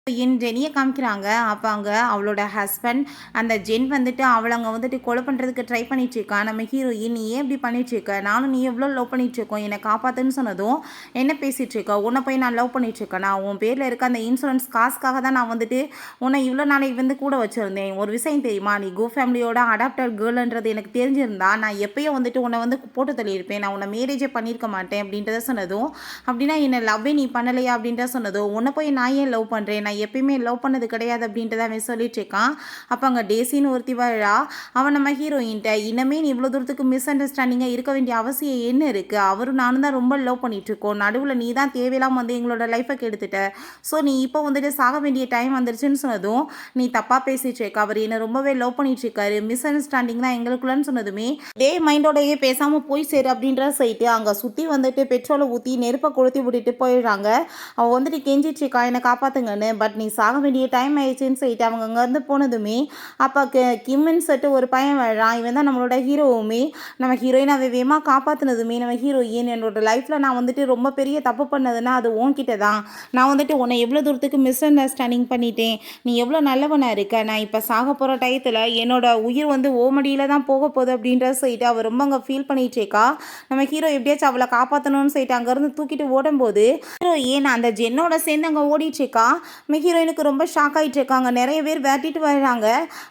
ஜெனிய காமிக்கிறாங்க. அப்ப அங்க அவளோட ஹஸ்பண்ட் அந்த ஜென் வந்துட்டு அவள அங்க வந்துட்டு கொலை பண்றதுக்கு ட்ரை பண்ணிட்டு இருக்கா. நம்ம ஹீரோயின், "நீ ஏன் இப்படி பண்ணிட்டு இருக்க? நானும் நீ எவ்வளோ லவ் பண்ணிட்டு இருக்கோம். என்னை காப்பாத்துன்னு சொன்னதும், என்ன பேசிட்டு இருக்க? உன்னை போய் நான் லவ் பண்ணிட்டு இருக்கேனா? உன் பேர்ல இருக்க அந்த இன்சூரன்ஸ் காசுக்காக தான் நான் வந்துட்டு உன்னை இவ்வளோ நாளைக்கு வந்து கூட வச்சிருந்தேன். ஒரு விஷயம் தெரியுமா? நீ கோ ஃபேமிலியோட அடாப்டட் கேர்ள்ன்றது எனக்கு தெரிஞ்சிருந்தா, நான் எப்பயோ வந்துட்டு உன்னை வந்து போட்டு தள்ளியிருப்பேன். நான் உன்னை மேரேஜே பண்ணியிருக்க மாட்டேன்." அப்படின்றத சொன்னதும், "அப்படின்னா என்ன லவ்வே நீ பண்ணலையா?" அப்படின்றத சொன்னதும், "உன்னை போய் நான் ஏன் லவ் பண்ணுறேன்? நான் எப்பயுமே லவ் பண்ணது கிடையாது." அப்படின்றத அவன் சொல்லிட்டு இருக்கான். அப்போ அங்கே டேசின்னு ஒருத்தி வாழா. அவன் நம்ம ஹீரோயின்ட்ட, "இன்னமே நீ இவ்வளோ தூரத்துக்கு மிஸ் அண்டர்ஸ்டாண்டிங்காக இருக்க வேண்டிய அவசியம் என்ன இருக்குது? அவரும் நானும் தான் ரொம்ப லவ் பண்ணிட்டு இருக்கோம். நடுவில் நீ தான் தேவையில்லாமல் வந்து எங்களோட லைஃப்பை கெடுத்துட்ட. ஸோ நீ இப்போ வந்துட்டு சாக வேண்டிய டைம் வந்துருச்சுன்னு சொன்னதும், நீ தப்பாக பேசிட்டு இருக்க. அவர் என்னை ரொம்பவே லவ் பண்ணிட்டு இருக்காரு. மிஸ் அண்டர்ஸ்டாண்டிங் தான் எங்களுக்குள்ளன்னு சொன்னதுமே, இதே மைண்டோடையே பேசாமல் போய் சேரு அப்படின்ற சைட்டு அங்கே சுற்றி வந்துட்டு பெட்ரோலை ஊற்றி நெருப்பை கொளுத்தி விட்டுட்டு போயிடுறாங்க. அவள் வந்துட்டு கெஞ்சிட்டு இருக்கா, என்னை காப்பாற்றுங்கன்னு. பட் நீ சாக வேண்டிய டைம் ஆயிடுச்சுன்னு சொல்லிட்டு அவங்க அங்கேருந்து போனதுமே, அப்போ கிம்மின்னு சொல்லிட்டு ஒரு பையன் வர்றான். இவன் தான் நம்மளோட ஹீரோவுமே. நம்ம ஹீரோயின் அவ வேகமாக காப்பாற்றினதுமே, நம்ம ஹீரோயின், "என்னோட லைஃப்பில் நான் வந்துட்டு ரொம்ப பெரிய தப்பு பண்ணதுன்னா அது உன்கிட்ட தான். நான் வந்துட்டு உன்னை எவ்வளோ தூரத்துக்கு மிஸ் அண்டர்ஸ்டாண்டிங் பண்ணிட்டேன். நீ எவ்வளோ நல்லவனா இருக்க. நான் இப்போ சாக போகிற டயத்தில் என்னோட உயிர் வந்து ஓமடியில் தான் போக போகுது." அப்படின்ற சொல்லிட்டு அவள் ரொம்ப அங்கே ஃபீல் பண்ணிட்டு இருக்கா. நம்ம ஹீரோ எப்படியாச்சும் அவளை காப்பாற்றணும்னு சொல்லிட்டு அங்கேருந்து தூக்கிட்டு ஓடும்போது, ஹீரோயின் அந்த ஜென்னோட சேர்ந்து அங்கே ஓடிட்டு இருக்கா. நம்ம ஹீரோயினுக்கு ரொம்ப ஷாக் ஆகிட்டு இருக்காங்க. நிறைய பேர் விரட்டிட்டு வர்றாங்க.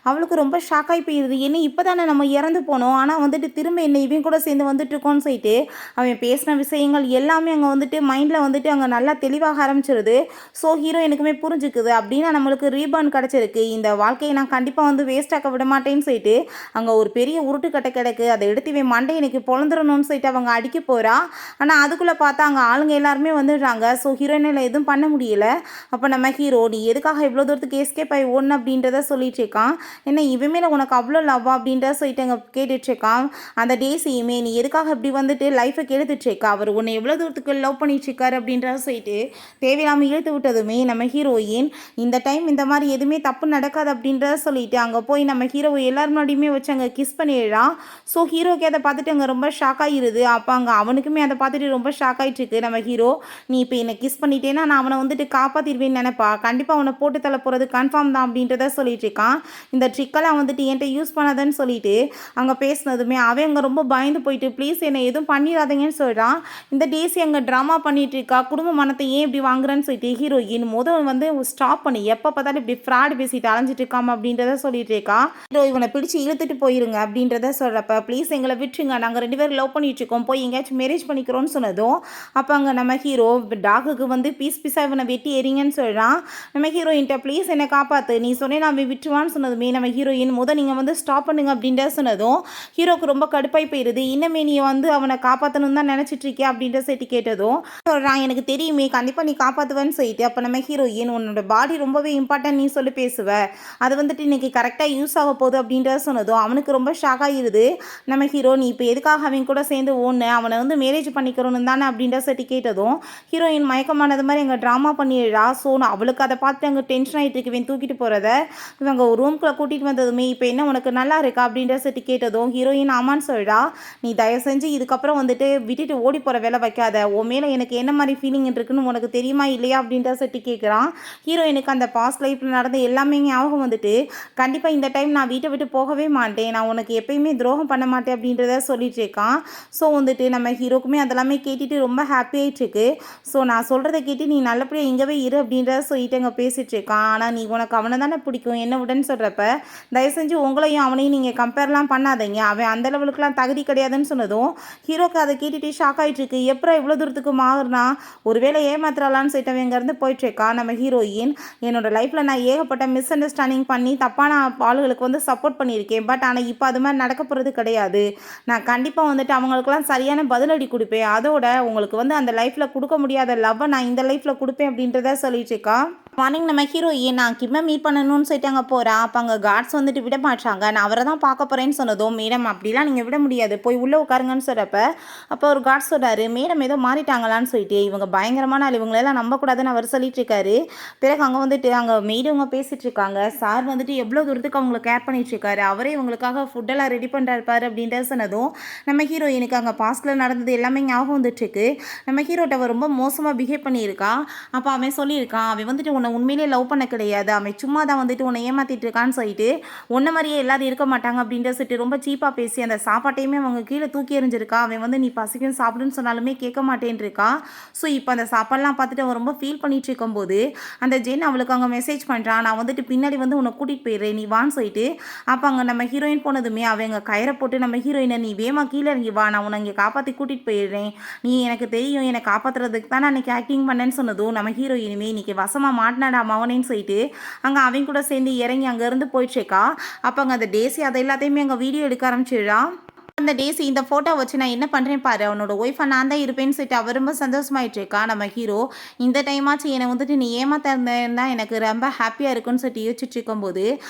அவளுக்கு ரொம்ப ஷாக் ஆகி போயிடுது. என்ன இப்போ தானே நம்ம இறந்து போனோம், ஆனால் வந்துட்டு திரும்ப என்ன இவன் கூட சேர்ந்து வந்துட்டு இருக்கோன்னு சொல்லிட்டு அவன் பேசின விஷயங்கள் எல்லாமே அங்கே வந்துட்டு மைண்டில் வந்துட்டு அங்கே நல்லா தெளிவாக ஆரம்பிச்சிருது. ஸோ ஹீரோயினுக்குமே புரிஞ்சுக்குது, அப்படின்னா நம்மளுக்கு ரீபர்ன் கிடச்சிருக்கு. இந்த வாழ்க்கையை நான் கண்டிப்பாக வந்து வேஸ்ட் ஆக்க விட மாட்டேன்னு சொல்லிட்டு அங்கே ஒரு பெரிய உருட்டுக்கட்டை கிடக்கு. அதை எடுத்து இவன் மண்டை எனக்கு பொழந்துடணும்னு சொல்லிட்டு அவங்க அடிக்க போகிறா. ஆனால் அதுக்குள்ளே பார்த்தா அங்கே ஆளுங்க எல்லாருமே வந்துடுறாங்க. ஸோ ஹீரோயினில் எதுவும் பண்ண முடியல. அப்போ நம்ம ஹீரோ, "நீ எதுக்காக இவ்வளோ தூரத்துக்கு எஸ்கேப் ஆகி ஓடணும்?" அப்படின்றத சொல்லிட்டு இருக்கான். "என்ன இவன் மேலே உனக்கு அவ்வளோ லவ்வா?" அப்படின்றத சொல்லிட்டு அங்கே கேட்டுட்ருக்கான். அந்த டேஸையுமே, "நீ எதுக்காக இப்படி வந்துட்டு லைஃப்பை கெடுத்துட்ருக்கா? அவர் உன்னை எவ்வளோ தூரத்துக்கு லவ் பண்ணிட்டுருக்காரு?" அப்படின்றத சொல்லிட்டு தேவையில்லாமல் இழுத்து விட்டதுமே நம்ம ஹீரோயின், "இந்த டைம் இந்த மாதிரி எதுவுமே தப்பு நடக்காது." அப்படின்றத சொல்லிட்டு அங்கே போய் நம்ம ஹீரோவை எல்லார் முன்னாடியுமே வச்சு அங்கே கிஸ் பண்ணிடுறான். ஸோ ஹீரோக்கு அதை பார்த்துட்டு அங்கே ரொம்ப ஷாக் ஆகிடுது. அப்போ அங்கே அவனுக்குமே அதை பார்த்துட்டு ரொம்ப ஷாக் ஆகிட்டுருக்கு. நம்ம ஹீரோ, "நீ இப்போ என்னை கிஸ் பண்ணிட்டேன்னா நான் அவனை வந்துட்டு காப்பாற்றிடுவேன்னு நினைப்பா. கண்டிப்பாக அவனை போட்டு தள்ள போகிறது கன்ஃபார்ம் தான்." அப்படின்றத சொல்லிட்டு இருக்கான். "இந்த ட்ரிக்கெல்லாம் வந்துட்டு என்கிட்ட யூஸ் பண்ணாதன்னு சொல்லிட்டு அங்கே பேசினதுமே அவன் அங்கே ரொம்ப பயந்து போயிட்டு, "ப்ளீஸ் என்னை எதுவும் பண்ணிடாதீங்கன்னு" சொல்கிறான். இந்த டேசி அங்கே ட்ராமா பண்ணிட்டு இருக்கா. குடும்ப மனத்தை ஏன் இப்படி வாங்குறேன்னு சொல்லிட்டு ஹீரோயின் முதல் வந்து ஸ்டாப் பண்ணி எப்போ பார்த்தாலும் இப்படி ஃப்ராட் பேசிட்டு அலைஞ்சிட்டு இருக்காம அப்படின்றத சொல்லிட்டு இருக்கா. ஹீரோ, "இவனை பிடிச்சி இழுத்துட்டு போயிருங்க." அப்படின்றத சொல்கிறப்ப, "ப்ளீஸ் எங்களை விட்டுருங்க, நாங்கள் 2 பேரும் லவ் பண்ணிட்டு இருக்கோம், போய் எங்கேயாச்சும் மேரேஜ் பண்ணிக்கிறோன்னு" சொன்னதும், அப்போ அங்கே நம்ம ஹீரோ டாகுக்கு வந்து பீஸ் பீஸாக இவனை வெட்டி எறிங்கன்னு சொல்கிறான். நம்ம ஹீரோயின்ட்ட, "ப்ளீஸ் என்னை காப்பாற்று, நீ சொன்னேன் நான் விட்டுருவான்னு" சொன்னதுமே நம்ம ஹீரோயின், நீங்கள் வந்து ஸ்டாப் பண்ணுங்க" அப்படின்ற சொன்னதும் ஹீரோக்கு ரொம்ப கடுப்பாய் போயிடுது. "இன்னமே நீ வந்து அவனை காப்பாற்றணும்னு தான் நினச்சிட்டு இருக்கியா?" அப்படின்ற சேர்த்து கேட்டதும் சொல்கிறான், "எனக்கு தெரியுமே, கண்டிப்பாக நீ காப்பாற்றுவேன்னு" சொல்லிட்டு. அப்போ நம்ம ஹீரோயின், "உன்னோட பாடி ரொம்பவே இம்பார்ட்டன்ட், நீ சொல்லி பேசுவ, அது வந்துட்டு இன்னைக்கு கரெக்டாக யூஸ் ஆக போகுது" அப்படின்றத சொன்னதும் அவனுக்கு ரொம்ப ஷாக் ஆகிடுது. நம்ம ஹீரோ, "நீ இப்போ எதுக்காக அவன் கூட சேர்ந்து ஓடுன? அவனை வந்து மேரேஜ் பண்ணிக்கிறோன்னு தானே?" அப்படின்ற சேர்த்து கேட்டதும் ஹீரோயின் மயக்கமானது மாதிரி அங்கே ட்ராமா பண்ணிடுறா. ஸோ அவளுக்கு அதை பார்த்து அங்கே டென்ஷன் ஆகிட்டு இருக்கு இவன் தூக்கிட்டு போகிறத. இவங்க ஒரு ரூம்குள்ளே கூட்டிகிட்டு வந்ததுமே, "இப்போ என்ன உனக்கு நல்லா இருக்கா?" அப்படின்ற சேர்த்து கேட்டதும் ஹீரோயின் ஆமான்னு சொல்கிறா. "நீ தயவு செஞ்சு இதுக்கப்புறம் வந்துட்டு விட்டுட்டு ஓடி போகிற வேலை வைக்காத. உன் மேலே எனக்கு என்ன மாதிரி ஃபீலிங் இருக்குன்னு உனக்கு தெரியுமா இல்லையா?" அப்படின்ற சேர்த்து கேட்குறான். ஹீரோயினுக்கு அந்த பாஸ்ட் லைஃப்பில் நடந்த எல்லாமே ஞாபகம் வந்துட்டு, "கண்டிப்பாக இந்த டைம் நான் வீட்டை விட்டு போகவே மாட்டேன், நான் உனக்கு எப்பயுமே துரோகம் பண்ண மாட்டேன்" அப்படின்றத சொல்லிட்டு இருக்கான். ஸோ வந்துட்டு நம்ம ஹீரோக்குமே அதெல்லாமே கேட்டுட்டு ரொம்ப ஹாப்பி ஆகிட்டுருக்கு. "ஸோ நான் சொல்கிறத கேட்டு நீ நல்லபடியாக இங்கேவே இரு" அப்படின்றத சொல்லிட்டு அங்கே பேசிகிட்டு இருக்கான். "ஆனால் நீ உனக்கு அவனை தானே பிடிக்கும், என்ன விடன்னு சொல்கிறப்ப, தயவு செஞ்சு உங்களையும் அவனையும் நீங்கள் கம்பேர்லாம் பண்ணாதீங்க, அவன் அந்த லெவலுக்குலாம் தகுதி கிடையாதுன்னு" சொன்னதும் ஹீரோக்கு அதை கேட்டுட்டு ஷாக் ஆகிட்டுருக்கு. எப்போ இவ்வளோ தூரத்துக்கு மாறுனா, ஒருவேளை ஏமாத்துறாளான்னு சொல்லிட்டு அவன் இங்கேருந்து போயிட்டுருக்கா. நம்ம ஹீரோயின், "என்னோட லைஃப்பில் நான் ஏகப்பட்ட மிஸ் அண்டர்ஸ்டாண்டிங் பண்ணி தப்பான ஆளுகளுக்கு வந்து சப்போர்ட் பண்ணியிருக்கேன், பட் ஆனால் இப்போ அது மாதிரி நடக்க போகிறது கிடையாது. நான் கண்டிப்பாக வந்துட்டு அவங்களுக்குலாம் சரியான பதிலடி கொடுப்பேன், அதோட உங்களுக்கு வந்து அந்த லைஃப்பில் கொடுக்க முடியாத லவ்வை நான் இந்த லைஃப்பில் கொடுப்பேன்" அப்படின்றத சொல்லிட்டு இருக்கா. மார்னிங் நம்ம ஹீரோயின் நான் கிம்மை மீட் பண்ணணும்னு சொல்லிட்டு அங்கே போகிறா. அப்போ அங்கே கார்ட்ஸ் வந்துட்டு விட மாட்டாங்க. நான் அவரை தான் பார்க்க போகிறேன்னு சொன்னதும், "மேடம் அப்படிலாம் நீங்கள் விட முடியாது, போய் உள்ளே உட்காருங்கன்னு" சொல்கிறப்ப அப்போ ஒரு கார்ட் சொல்கிறாரு, "மேடம் ஏதோ மாறிட்டாங்களான்னு" சொல்லிட்டு. இவங்க பயங்கரமான ஆள், இவங்களெல்லாம் நம்பக்கூடாதுன்னு அவர் சொல்லிட்டு இருக்காரு. பிறகு அங்கே வந்துட்டு அங்கே மெய்டவங்க பேசிகிட்டு இருக்காங்க. சார் வந்துட்டு எவ்வளோ தூரத்துக்கு அவங்கள கேர் பண்ணிட்டு இருக்காரு, அவரே இவங்களுக்காக ஃபுட்டெல்லாம் ரெடி பண்ணுறாரு அப்படின்றத சொன்னதும் நம்ம ஹீரோயினுக்கு அங்கே பாஸ்டில் நடந்தது எல்லாமே ஞாபகம் வந்துட்டுருக்கு. நம்ம ஹீரோட்ட அவ ரொம்ப மோசமாக பிஹேவ் பண்ணியிருக்கா. அப்போ அவன் சொல்லியிருக்கான், "அவன் வந்துட்டு உன்னை உண்மையிலேயே லவ் பண்ண கிடையாது, அவன் சும்மா தான் வந்துட்டு உன்னை ஏமாத்திட்டு இருக்கான்னு சொல்லிட்டு உன்ன மாதிரியே எல்லாரும் இருக்க மாட்டாங்க அப்படின்ற சொல்லிட்டு ரொம்ப சீப்பாக பேசி அந்த சாப்பாட்டையுமே அவங்க கீழே தூக்கி எறிஞ்சிருக்கா. அவன் வந்து நீ பசிக்கும் சாப்பிடுன்னு சொன்னாலுமே கேட்க மாட்டேன்னு இருக்கா. ஸோ இப்போ அந்த சாப்பாடுலாம் பார்த்துட்டு அவன் ரொம்ப ஃபீல் பண்ணிட்டு இருக்கும்போது அந்த ஜென் அவளுக்கு அங்கே மெசேஜ் பண்ணுறான், நான் வந்துட்டு பின்னாடி வந்து உன்னை கூட்டிகிட்டு போயிடுறேன் நீ வான்னு சொல்லிட்டு. அப்போ அங்கே நம்ம ஹீரோயின் போனதுமே அவங்க கயிறை போட்டு நம்ம ஹீரோயினை நீ வேமா கீழே இறங்கி வா, நான் உன்னை இங்கே காப்பாற்றி கூட்டிகிட்டு போயிடுறேன், நீ எனக்கு தெரியும் என்னை காப்பாற்றுறதுக்கு தான் நான் இன்றைக்கி ஆக்டிங் பண்ணேன்னு சொன்னதும் நம்ம ஹீரோயினுமே இன்னைக்கு வசமாக மாட்டினாடா மவனேன்னு சொல்லிட்டு அங்கே அவங்க கூட சேர்ந்து இறங்கி அங்கேருந்து போயிடுச்சேக்கா. அப்போ அங்கே அந்த டேசி அதை எல்லாத்தையுமே அங்கே வீடியோ எடுக்க ஆரம்பிச்சிடுறா. அந்த டேஸி இந்த ஃபோட்டோ வச்சு நான் என்ன பண்ணுறேன் பாரு, அவனோட ஒய்ஃபை நான் தான் இருப்பேன்னு சொல்லிட்டு அவர் ரொம்ப சந்தோஷமாயிட்டுருக்கா. நம்ம ஹீரோ இந்த டைமாச்சு என்னை வந்துட்டு நீ ஏமாத்திருந்தா எனக்கு ரொம்ப ஹாப்பியாக இருக்குன்னு சொல்லிட்டு யோசிச்சுட்டு இருக்கும்போது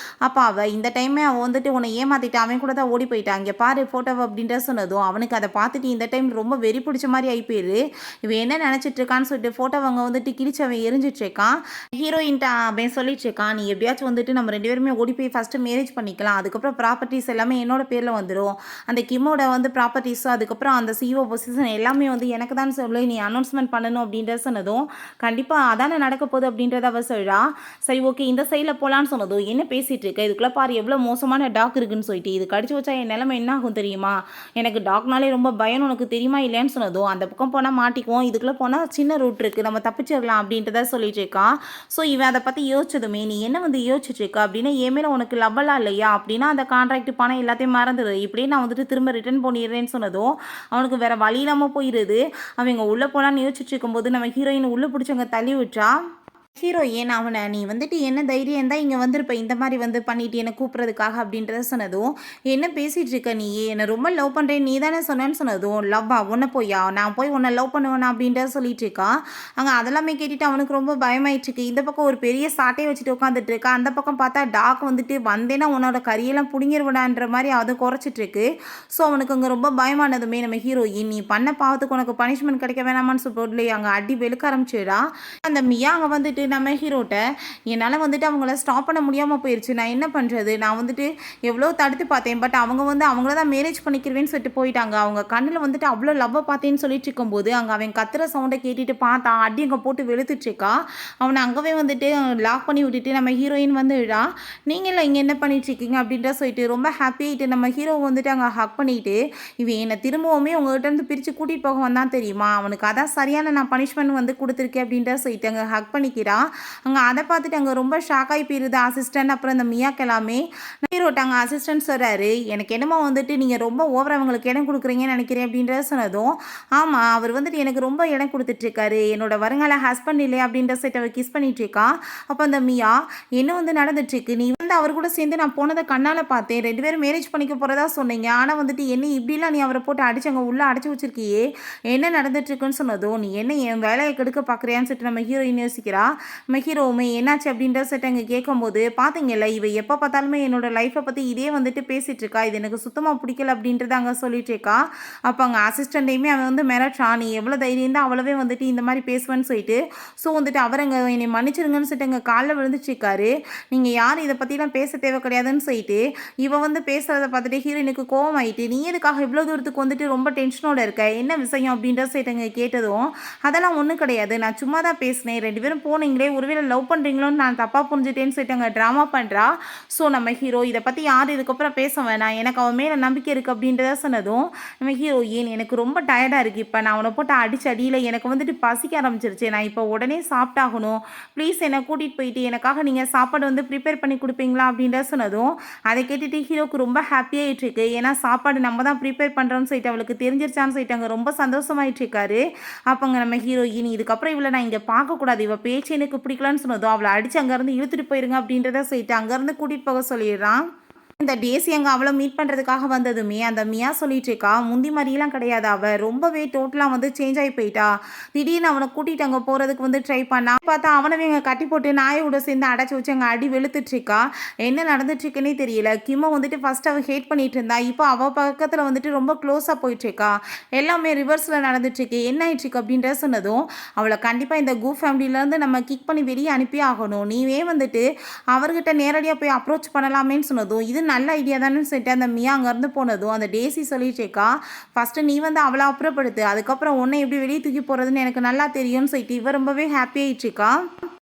அப்போ அவள் இந்த டைமே அவள் வந்துட்டு உன்னை ஏமாத்திட்டு அவன் கூட தான் ஓடி போயிட்டான், இங்கே பாரு ஃபோட்டோவை அப்படின்ற சொன்னதும் அவனுக்கு அதை பார்த்துட்டு இந்த டைம் ரொம்ப வெறி பிடிச்ச மாதிரி ஆகி போயிரு. இவன் என்ன நினச்சிட்டு இருக்கான்னு சொல்லிட்டு ஃபோட்டோவை அவங்க வந்துட்டு கிழிச்சு அவன் எரிஞ்சிட்டு இருக்கான். ஹீரோயின்ட்ட அவன் சொல்லிட்டு இருக்கான், நீ எப்படியாச்சும் வந்துட்டு நம்ம 2 பேருமே ஓடி போய் ஃபஸ்ட்டு மேரேஜ் பண்ணிக்கலாம், அதுக்கப்புறம் ப்ராப்பர்ட்டிஸ் எல்லாமே என்னோட பேரில் வந்துடும், அந்த கிம்மோட வந்து ப்ராப்பர்ட்டிஸும் அதுக்கப்புறம் அந்த சிஓ பொசிஷன் எல்லாமே வந்து எனக்கு தான் சொல்லி நீ அனௌன்ஸ்மெண்ட் பண்ணணும் அப்படின்ற சொன்னதும் கண்டிப்பாக அதானே நடக்க போகுது அப்படின்றத அவள் சொல்கிறா. சரி ஓகே இந்த சைடில் போகலான்னு சொன்னதும் என்ன பேசிகிட்டு இருக்க, இதுக்குள்ளே பாரு எவ்வளோ மோசமான டாக் இருக்குன்னு சொல்லிட்டு, இது கடிச்சு வச்சா என் நிலைமை என்ன ஆகும் தெரியுமா, எனக்கு டாக்னாலே ரொம்ப பயம் உனக்கு தெரியுமா இல்லையான்னு சொன்னதும் அந்த பக்கம் போனால் மாட்டிக்குவோம், இதுக்குள்ளே போனால் சின்ன ரூட் இருக்குது நம்ம தப்பிச்சிடலாம் அப்படின்றத சொல்லிட்டு இருக்கான். ஸோ இவன் அதை பற்றி யோசிச்சதுமே நீ என்ன வந்து யோசிச்சுட்டு இருக்க அப்படின்னா என் மேலே உனக்கு லவ்வெல்லாம் இல்லையா அப்படின்னா அந்த கான்ட்ராக்ட் பணம் எல்லாத்தையும் மறந்துடு, இப்படியே நான் வந்துட்டு திரும்ப ரிட்டர்ன் பண்ணிடுறேன்னு சொன்னதும் அவனுக்கு வேற வழி இல்லாமல் போயிடுது. அவங்க உள்ளே போனான்னு யோசிச்சுட்டு இருக்கும்போது நம்ம ஹீரோயின் உள்ளே பிடிச்சவங்க தள்ளி விட்டா. ஹீரோயின் அவனை நீ வந்துட்டு என்ன தைரியம் தான் இங்கே வந்திருப்ப இந்த மாதிரி வந்து பண்ணிட்டு என்னை கூப்பிட்றதுக்காக அப்படின்றத சொன்னதும் என்ன பேசிகிட்டு இருக்க நீ என்னை ரொம்ப லவ் பண்ணுறேன் நீ தானே சொன்னேன்னு சொன்னதும் லவ்வா உன்னை போயா நான் போய் உன்னை லவ் பண்ணுவேனா அப்படின்றத சொல்லிட்டு இருக்கான். அங்கே அதெல்லாமே கேட்டுட்டு அவனுக்கு ரொம்ப பயமாயிட்டுருக்கு. இந்த பக்கம் ஒரு பெரிய சாட்டையை வச்சுட்டு உட்காந்துட்டு இருக்கா, அந்த பக்கம் பார்த்தா டாக் வந்துட்டு வந்தேன்னா உன்னோட கரியெல்லாம் பிடிங்கிருவிடான்ற மாதிரி அதை குறைச்சிட்ருக்கு. ஸோ அவனுக்கு அங்கே ரொம்ப பயமானதுமே நம்ம ஹீரோயின் நீ பண்ண பாவத்துக்கு உனக்கு பனிஷ்மெண்ட் கிடைக்க வேணாமான்னு சொல்லி அங்கே அடி வெளுக்க ஆரம்பிச்சிடா. அந்த மியா அங்கே வந்துட்டு நம்ம ஹீரோட்ட என்னால் வந்துட்டு அவங்கள ஸ்டாப் பண்ண முடியாமல் போயிடுச்சு, நான் என்ன பண்ணுறது, நான் வந்துட்டு எவ்வளோ தடுத்து பார்த்தேன் பட் அவங்க வந்து அவங்கள தான் மேரேஜ் பண்ணிக்கிறவேன்னு சொல்லிட்டு போயிட்டாங்க, அவங்க கண்ணில் வந்துட்டு அவ்வளோ லவ்வை பார்த்தேன்னு சொல்லிட்டு இருக்கும்போது அங்கே அவன் கத்துற சவுண்டை கேட்டுட்டு பார்த்தான், அடி அங்கே போட்டு வெளுத்துட்ருக்கா. அவனை அங்கவே வந்துட்டு லாக் பண்ணி விட்டுட்டு நம்ம ஹீரோயின் வந்துடா. நீங்களும் இங்கே என்ன பண்ணிட்டுருக்கீங்க அப்படின்ற சொல்லிட்டு ரொம்ப ஹாப்பியாகிட்டு நம்ம ஹீரோ வந்துட்டு அங்கே ஹக் பண்ணிவிட்டு இவன் என்னை திரும்பவுமே உங்கள்கிட்ட இருந்து பிரித்து கூட்டிகிட்டு போக வந்தான் தெரியுமா, அவனுக்கு அதான் சரியான நான் பனிஷ்மெண்ட் வந்து கொடுத்துருக்கேன் அப்படின்ற சொல்லிட்டு அங்கே ஹக் பண்ணிக்கிறா. அங்கே அதை பார்த்துட்டு அங்கே ரொம்ப ஷாக் ஆகி போயிருது அசிஸ்டன்ட். அப்புறம் இந்த மியாக்கு எல்லாமே ஹீரோட்டாங்க அசிஸ்டன்ட் சொல்கிறாரு எனக்கு என்னமோ வந்துட்டு நீங்கள் ரொம்ப ஓவர அவங்களுக்கு இடம் கொடுக்குறீங்கன்னு நினைக்கிறேன் அப்படின்றத சொன்னதும் ஆமாம் அவர் வந்துட்டு எனக்கு ரொம்ப இடம் கொடுத்துட்ருக்காரு, என்னோட வருங்கால ஹஸ்பண்ட் இல்லையா அப்படின்ற சைட் அவர் கிஸ் பண்ணிட்டு இருக்கா. அப்போ அந்த மியா என்ன வந்து நடந்துட்டுருக்கு, நீ வந்து அவர் கூட சேர்ந்து நான் போனதை கண்ணால் பார்த்தேன், 2 பேரும் மேரேஜ் பண்ணிக்க போகிறதா சொன்னீங்க, ஆனால் வந்துட்டு என்ன இப்படிலாம் நீ அவரை போட்டு அடிச்சு அங்கே உள்ளே அடைச்சி வச்சிருக்கியே என்ன நடந்துட்டுருக்குன்னு சொன்னதும் நீ என்ன என் வேலையை கெடுக்க பார்க்குறியான்னு சொல்லிட்டு நம்ம ஹீரோயின் யோசிக்கிறா. நம்ம ஹீரோவுமே என்னாச்சு அப்படின்ற செட் அங்கே கேட்கும்போது பார்த்தீங்கல்ல இவ எப்போ பார்த்தாலுமே என்னோட லைஃப்பை பற்றி இதே வந்துட்டு பேசிகிட்டு இருக்கா, இது எனக்கு சுத்தமாக பிடிக்கல அப்படின்றத அங்கே சொல்லிட்டு இருக்கா. அப்போ அங்கே அசிஸ்டண்ட்டையுமே அவன் வந்து மிரட்டா நீ எவ்வளோ தைரியம் தான் அவ்வளவே வந்துட்டு இந்த மாதிரி பேசுவேன்னு சொல்லிட்டு. ஸோ வந்துட்டு அவர் அங்கே என்னை மன்னிச்சிருங்கன்னு சொல்லிட்டு அங்கே காலில் விழுந்துச்சுருக்காரு. நீங்கள் யார் இதை பற்றிலாம் பேச தேவை கிடையாதுன்னு சொல்லிட்டு இவ வந்து பேசுகிறத பார்த்துட்டு ஹீரோயினுக்கு கோவம் ஆகிட்டு நீ எதுக்காக இவ்வளோ தூரத்துக்கு வந்துட்டு ரொம்ப டென்ஷனோட இருக்க என்ன விஷயம் அப்படின்ற சொல்லிட்டு அங்கே கேட்டதும் அதெல்லாம் ஒன்றும் கிடையாது நான் சும்மா தான் பேசினேன், 2 பேரும் போனீங்களே ஒருவேளை லவ் பண்ணுறீங்களோன்னு நான் தப்பாக புரிஞ்சுட்டேன்னு சொல்லிட்டு அங்கே ட்ராமா பண்ணுறா. ஸோ நம்ம ஹீரோ இதை பற்றி யார் இதுக்கப்புறம் பேச வேணாம் எனக்கு அவன் மேலே நம்பிக்கை இருக்குது அப்படின்றத சொன்னதும் நம்ம ஹீரோ ஏன் எனக்கு ரொம்ப டயர்டாக இருக்குது, இப்போ நான் அவனை போட்டு அடிச்சு அடியில் எனக்கு வந்துட்டு பசிக்க ஆரம்பிச்சிருச்சு, நான் இப்போ உடனே சாப்பிட்டாகணும், ப்ளீஸ் என்னை கூட்டிகிட்டு போயிட்டு எனக்காக நீங்கள் சாப்பாடு வந்து ப்ரிப்பேர் பண்ணி கொடுப்பீங்களா அப்படின்றத சொன்னதும் அதை கேட்டுட்டு ஹீரோக்கு ரொம்ப ஹாப்பியாகிட்டு இருக்கு. ஏன்னா சாப்பாடு நம்ம தான் ப்ரிப்பேர் பண்ணுறோன்னு சொல்லிட்டு அவளுக்கு தெரிஞ்சிருச்சான்னு சொல்லிட்டு அங்கே ரொம்ப சந்தோஷமாயிட்டு இருக்காரு. அப்போங்க நம்ம ஹீரோயின் இதுக்கப்புறம் இவளை நான் இங்கே பார்க்கக்கூடாது, இவள் பேச்சு எனக்கு பிடிக்கலன்னு சொன்னதும் அவளை அடித்து அங்கேருந்து இழுத்துட்டு போயிருங்க அப்படின்றத சொல்லிட்டு அங்கேருந்து கூட்டிகிட்டு போக சொல்லிடுறான். இந்த டேசி அங்கே அவளை மீட் பண்ணுறதுக்காக வந்ததுமே அந்த மியா சொல்லிட்டு இருக்கா முந்தி மாதிரிலாம் கிடையாது, அவள் ரொம்பவே டோட்டலாக வந்து சேஞ்ச் ஆகி போயிட்டா, திடீர்னு அவனை கூட்டிகிட்டு அங்கே போகிறதுக்கு வந்து ட்ரை பண்ணா, பார்த்தா அவனவே அங்கே கட்டி போட்டு நாயோட சேர்ந்து அடைச்சி வச்சு அங்கே அடி வெளுத்துட்ருக்கா. என்ன நடந்துட்டுருக்குன்னே தெரியல. கிம்மோ வந்துட்டு ஃபஸ்ட் அவள் ஹேட் பண்ணிட்டு இருந்தா, இப்போ அவள் பக்கத்தில் வந்துட்டு ரொம்ப க்ளோஸாக போயிட்டுருக்கா, எல்லாமே ரிவர்ஸில் நடந்துட்டுருக்கு, என்ன ஆயிட்டுருக்கு அப்படின்ற சொன்னதும் அவளை கண்டிப்பாக இந்த கூ ஃபேமிலியிலேருந்து நம்ம கிக் பண்ணி வெளியே அனுப்பி ஆகணும், நீவே வந்துட்டு அவர்கிட்ட நேரடியாக போய் அப்ரோச் பண்ணலாமேன்னு சொன்னதும் இது நல்ல ஐடியா தானே சொல்லிட்டு அந்த மியா அங்கேருந்து போனதும் அந்த டேசி சொல்லிச்சேக்கா, ஃபஸ்ட்டு நீ வந்து அவளை அப்புறப்படுத்து, அதுக்கப்புறம் உன்னை எப்படி வெளியே தூக்கி போகிறதுன்னு எனக்கு நல்லா தெரியும்னு சொல்லிட்டு இவ ரொம்பவே ஹாப்பி ஆயிடுச்சுக்கா.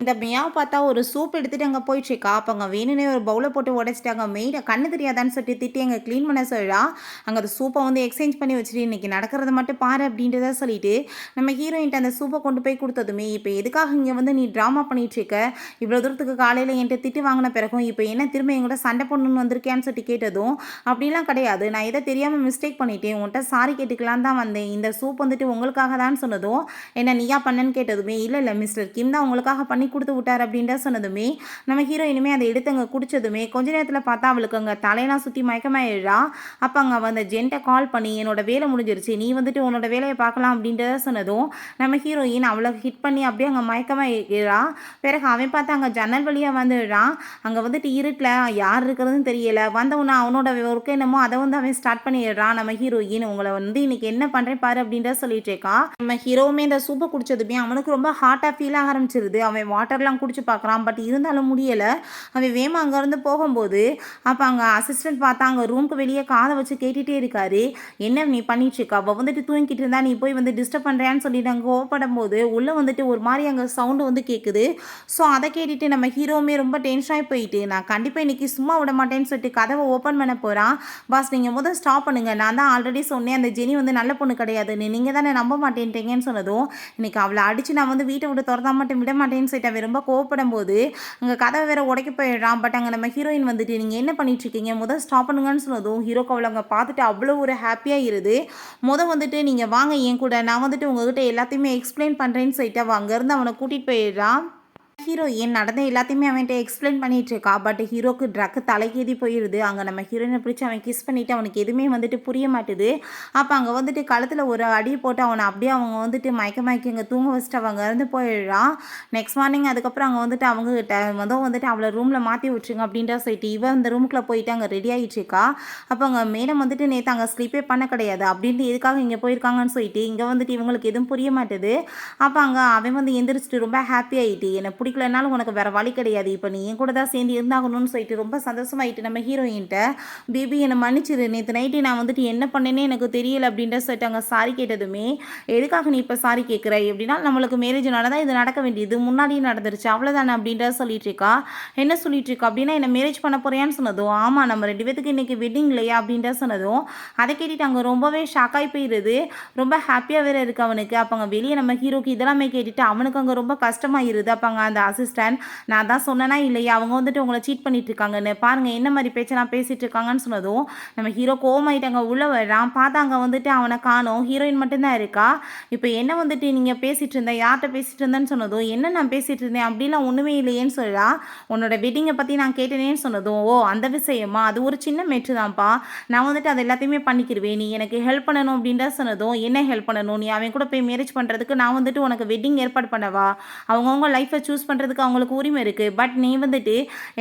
இந்த மியாவை பார்த்தா ஒரு சூப் எடுத்துகிட்டு அங்கே போயிடுச்சுக்கா. அப்போ அங்கே வேணும்னே ஒரு பவுலை போட்டு உடைச்சிட்டாங்க. மெயினை கண்ணு தெரியாதான்னு சொல்லிட்டு திட்டி அங்கே க்ளீன் பண்ண சொல்லா. அங்கே அந்த சூப்பை வந்து எக்ஸ்சேஞ்ச் பண்ணி வச்சுட்டு இன்றைக்கி நடக்கிறத மட்டும் பாரு அப்படின்றத சொல்லிட்டு நம்ம ஹீரோயின்ட்ட அந்த சூப்பை கொண்டு போய் கொடுத்ததுமே, இப்போ எதுக்காக இங்கே வந்து நீ ட்ராமா பண்ணிகிட்ருக்க, இவ்வளோ தூரத்துக்கு காலையில் என்கிட்ட திட்டு வாங்கின பிறகும் இப்போ என்ன திரும்ப என் கூட சண்டை போடணுன்னு வந்திருக்கேன்னு சொல்லிட்டு கேட்டதும், அப்படிலாம் கிடையாது, நான் எதை தெரியாமல் மிஸ்டேக் பண்ணிட்டேன், உன்கிட்ட சாரி கேட்டுக்கலான்னு தான் வந்தேன், இந்த சூப் வந்துட்டு உங்களுக்காக தான் சொன்னதும், என்ன நீயா பண்ணேன்னு கேட்டதுமே, இல்லை மிஸ்டர் கிம் தான் உங்களுக்காக பண்ணி கொடுத்து விட்டார் அப்படின்ற சொன்னதுமே, நம்ம ஹீரோயினுமே அதை எடுத்து அங்கே குடிச்சதுமே கொஞ்ச நேரத்தில் பார்த்தா அவளுக்கு அங்கே தலையெல்லாம் சுற்றி மயக்கமாயிடுறா. அப்போ அங்கே அந்த ஜென்ட்டை கால் பண்ணி என்னோட வேலை முடிஞ்சிருச்சு, நீ வந்துட்டு உன்னோட வேலையை பார்க்கலாம் அப்படின்றத சொன்னதும் நம்ம ஹீரோயின் அவளை ஹிட் பண்ணி அப்படியே அங்கே மயக்கமாயிடுறா. பிறகு அவன் பார்த்தா அங்கே ஜன்னல் வழியாக வந்துடுறான். அங்கே வந்துட்டு இருட்டில் யார் இருக்கிறதுன்னு தெரியல. வந்தவொன்னே அவனோட ஒர்க் என்னமோ அதை வந்து அவன் ஸ்டார்ட் பண்ணிடுறான். நம்ம ஹீரோயின் உங்களை வந்து இன்னைக்கு என்ன பண்ணுறேன் பாரு அப்படின்ற சொல்லிட்டு இருக்கா. நம்ம ஹீரோவுமே இந்த சூப்பை குடிச்சதுமே அவனுக்கு ரொம்ப ஹார்ட்டாக ஃபீல் ஆக ஆரம்பிச்சிருது. அவன் வாட்டர்லாம் குடிச்சு பார்க்குறான், பட் இருந்தாலும் முடியலை. அவன் வேமா அங்கேருந்து போகும்போது அப்போ அங்கே அசிஸ்டன்ட் பார்த்தா அங்கே ரூமுக்கு வெளியே காதை வச்சு கேட்டுகிட்டே இருக்காரு. என்ன நீ பண்ணிட்டுருக்கா, அவள் வந்துட்டு தூங்கிட்டு இருந்தா நீ போய் வந்து டிஸ்டர்ப் பண்ணுறியான்னு சொல்லிட்டு அங்கே ஓப்படும் போது உள்ளே வந்துட்டு ஒரு மாதிரி அங்கே சவுண்டு வந்து கேட்குது. ஸோ அதை கேட்டுட்டு நம்ம ஹீரோவுமே ரொம்ப டென்ஷனாகி போயிட்டு நான் கண்டிப்பாக இன்றைக்கி சும்மா விட மாட்டேன்னு சொல்லிட்டு கதவை ஓப்பன் பண்ண போகிறான். பாஸ் நீங்கள் முதல் ஸ்டாப் பண்ணுங்கள், நான் தான் ஆல்ரெடி சொன்னேன் அந்த ஜெனி வந்து நல்ல பொண்ணு கிடையாதுன்னு, நீங்கள் தானே நம்ப மாட்டேன்றீங்கன்னு சொன்னதும், இன்றைக்கி அவளை அடித்து நான் வந்து வீட்டை விட்டு திறந்தா மட்டும் விட மாட்டேன்னு சொல்லிட்டு அவன் ரொம்ப கோவப்படும் போது அங்கே கதவை வேற உடைக்க போயிடுறான். பட் அங்கே நம்ம ஹீரோயின் வந்துட்டு நீங்கள் என்ன பண்ணிட்டு இருக்கீங்க, முதல் ஸ்டாப் பண்ணுங்கன்னு சொன்னதும் ஹீரோக்கு அவளை அங்கே பார்த்துட்டு அவ்வளோ ஒரு ஹாப்பியாக இருது. வந்துட்டு நீங்கள் வாங்க என் கூட, நான் வந்துட்டு உங்ககிட்ட எல்லாத்தையுமே எக்ஸ்பிளைன் பண்ணுறேன்னு சொல்லிட்டு அவள் அங்கேருந்து அவனை கூட்டிகிட்டு போயிடுறான். ஹீரோயின் நடந்த எல்லாத்தையுமே அவன்கிட்ட எக்ஸ்பிளைன் பண்ணிட்டு இருக்கா. பட் ஹீரோக்கு ட்ரக்கு தலைக்கேதி போயிடுது. அங்கே நம்ம ஹீரோயினை பிடிச்சி அவன் கிஸ் பண்ணிவிட்டு அவனுக்கு எதுவுமே வந்துட்டு புரிய மாட்டுது. அப்போ அங்கே வந்துட்டு கழுத்தில் ஒரு அடி போட்டு அவனை அப்படியே அவங்க வந்துட்டு மயக்க இங்கே தூங்க வச்சுட்டு அவங்க இருந்து போயிடுறான். நெக்ஸ்ட் மார்னிங் அதுக்கப்புறம் அங்கே வந்துட்டு அவங்ககிட்ட வந்துட்டு அவளை ரூமில் மாற்றி விட்டுருங்க அப்படின்ற சொல்லிட்டு இவன் அந்த ரூமுக்குள்ளே போயிட்டு அங்கே ரெடி ஆகிட்டுருக்கா. அப்போ அங்கே மேடம் வந்துட்டு நேற்று அங்கே ஸ்லீப்பே பண்ண கிடையாது அப்படின்ட்டு எதுக்காக இங்கே போயிருக்காங்கன்னு சொல்லிட்டு இங்கே வந்துட்டு இவங்களுக்கு எதுவும் புரிய மாட்டுது. அப்போ அங்கே அவன் வந்து எந்திரிச்சிட்டு ரொம்ப ஹாப்பி ஆகிட்டு என்னை பிடிக்கலனாலும் உனக்கு வேறு வழி கிடையாது, இப்போ நீ என் கூட தான் சேர்ந்து இருந்தாகணும்னு சொல்லிட்டு ரொம்ப சந்தோஷமாயிட்டு நம்ம ஹீரோயின்ட்ட பேபி என்னை மன்னிச்சிரு, நேற்று நைட்டு நான் வந்துட்டு என்ன பண்ணேன்னே எனக்கு தெரியல அப்படின்ற சொல்லிட்டு அங்கே சாரி கேட்டதுமே, எதுக்காக நீ இப்போ சாரி கேட்குற, எப்படின்னா நம்மளுக்கு மேரேஜ் நடந்தால் இது நடக்க வேண்டியது முன்னாடியே நடந்துருச்சு அவ்வளோதானே அப்படின்ற சொல்லிட்டு இருக்கா. என்ன சொல்லிட்டு இருக்கா அப்படின்னா என்ன மேரேஜ் பண்ண போறியான்னு சொன்னதும், ஆமாம் நம்ம 2 பேத்துக்கு இன்றைக்கி வெட்டிங் இல்லையா அப்படின்ற சொன்னதும் அதை கேட்டுட்டு அங்கே ரொம்பவே ஷாக்காகி போயிடுது. ரொம்ப ஹாப்பியாக வேறு இருக்குது அவனுக்கு. அப்போ அங்கே வெளியே நம்ம ஹீரோக்கு இதெல்லாமே கேட்டுட்டு அவனுக்கு அங்கே ரொம்ப கஷ்டமாயிருது. அப்போ அங்கே அந்த அசிஸ்டன்ட் நான் தான் சொன்னேன்னா இல்லையா அவங்க வந்துட்டு உங்களை சீட் பண்ணிட்டு இருக்காங்கன்னு பாருங்கள் என்ன மாதிரி பேச்செல்லாம் பேசிகிட்டு இருக்காங்கன்னு சொன்னதும் நம்ம ஹீரோ கோவமாயிட்டு அங்கே உள்ளே வர்றான். பார்த்தா அங்கே வந்துட்டு அவனை காணோம், ஹீரோயின் மட்டும்தான் இருக்கா. இப்போ என்ன வந்துட்டு நீங்கள் பேசிகிட்டு இருந்தேன் யார்கிட்ட பேசிகிட்டு இருந்தேன்னு சொன்னதும் என்ன நான் பேசிகிட்டு இருந்தேன் அப்படிலாம் ஒன்றுமே இல்லையேன்னு சொல்லா. உன்னோட வெட்டிங்கை பற்றி நான் கேட்டேனேன்னு சொன்னதும், ஓ அந்த விஷயமா, அது ஒரு சின்ன மெட்ரு தான்ப்பா, நான் வந்துட்டு அது எல்லாத்தையுமே பண்ணிக்கிடுவேன், நீ எனக்கு ஹெல்ப் பண்ணணும் அப்படின்ற சொன்னதும், என்ன ஹெல்ப் பண்ணணும், நீ அவன் கூட போய் மேரேஜ் பண்ணுறதுக்கு நான் வந்துட்டு உனக்கு வெட்டிங் ஏற்பாடு பண்ணவா, அவங்கவுங்க லைஃப்பை சூஸ் பண்ணுறதுக்கு அவங்களுக்கு உரிமை இருக்குது, பட் நீ வந்துட்டு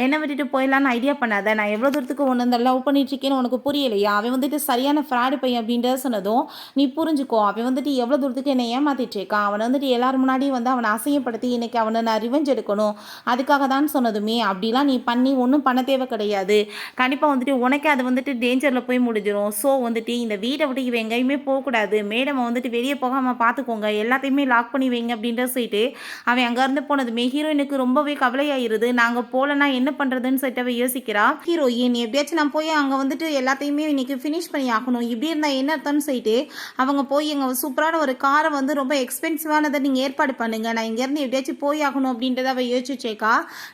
என்னை விட்டுட்டு போயிடலான்னு ஐடியா பண்ணாத, நான் எவ்வளோ தூரத்துக்கு ஒன்று அந்த லவ் பண்ணிட்டுருக்கேன்னு உனக்கு புரியலையா, அவன் வந்துட்டு சரியான ஃப்ராடு பையன் அப்படின்றத சொன்னதும் நீ புரிஞ்சுக்கோ, அவன் வந்துட்டு எவ்வளோ தூரத்துக்கு என்னை ஏமாத்திட்டு இருக்கான், அவனை வந்துட்டு எல்லாரும் முன்னாடியும் வந்து அவனை அசையப்படுத்தி இன்னைக்கு அவனை நான் ரிவெஞ்ச் எடுக்கணும், அதுக்காக தான் சொன்னதுமே, அப்படிலாம் நீ பண்ணி ஒன்றும் பண்ண தேவை கிடையாது, கண்டிப்பாக வந்துட்டு உனக்கே அது வந்துட்டு டேஞ்சரில் போய் முடிஞ்சிடும், ஸோ வந்துட்டு இந்த வீட்டை விட்டு இவன் எங்கேயுமே போகக்கூடாது, மேடம் வந்துட்டு வெளியே போகாமல் பார்த்துக்கோங்க, எல்லாத்தையுமே லாக் பண்ணி வைங்க அப்படின்ற சொல்லிட்டு அவன் அங்கேருந்து போனதுமே ஹீரோயினுக்கு ரொம்பவே கவலையாயிருது. நாங்கள் போகலன்னா என்ன பண்ணுறதுன்னு சொல்லிட்டு அவ யோசிக்கிறா. ஹீரோயின் எப்படியாச்சும் நான் போய் அங்கே வந்துட்டு எல்லாத்தையுமே இன்னைக்கு ஃபினிஷ் பண்ணி ஆகணும், இப்படி இருந்தால் என்ன அர்த்தம்னு சொல்லிட்டு அவங்க போய் எங்கள் சூப்பரான ஒரு காரை வந்து ரொம்ப எக்ஸ்பென்சிவானதை நீங்கள் ஏற்பாடு பண்ணுங்க, நான் இங்கேருந்து எப்படியாச்சும் போய் ஆகணும் அப்படின்றத அவ யோசிச்சேக்கா.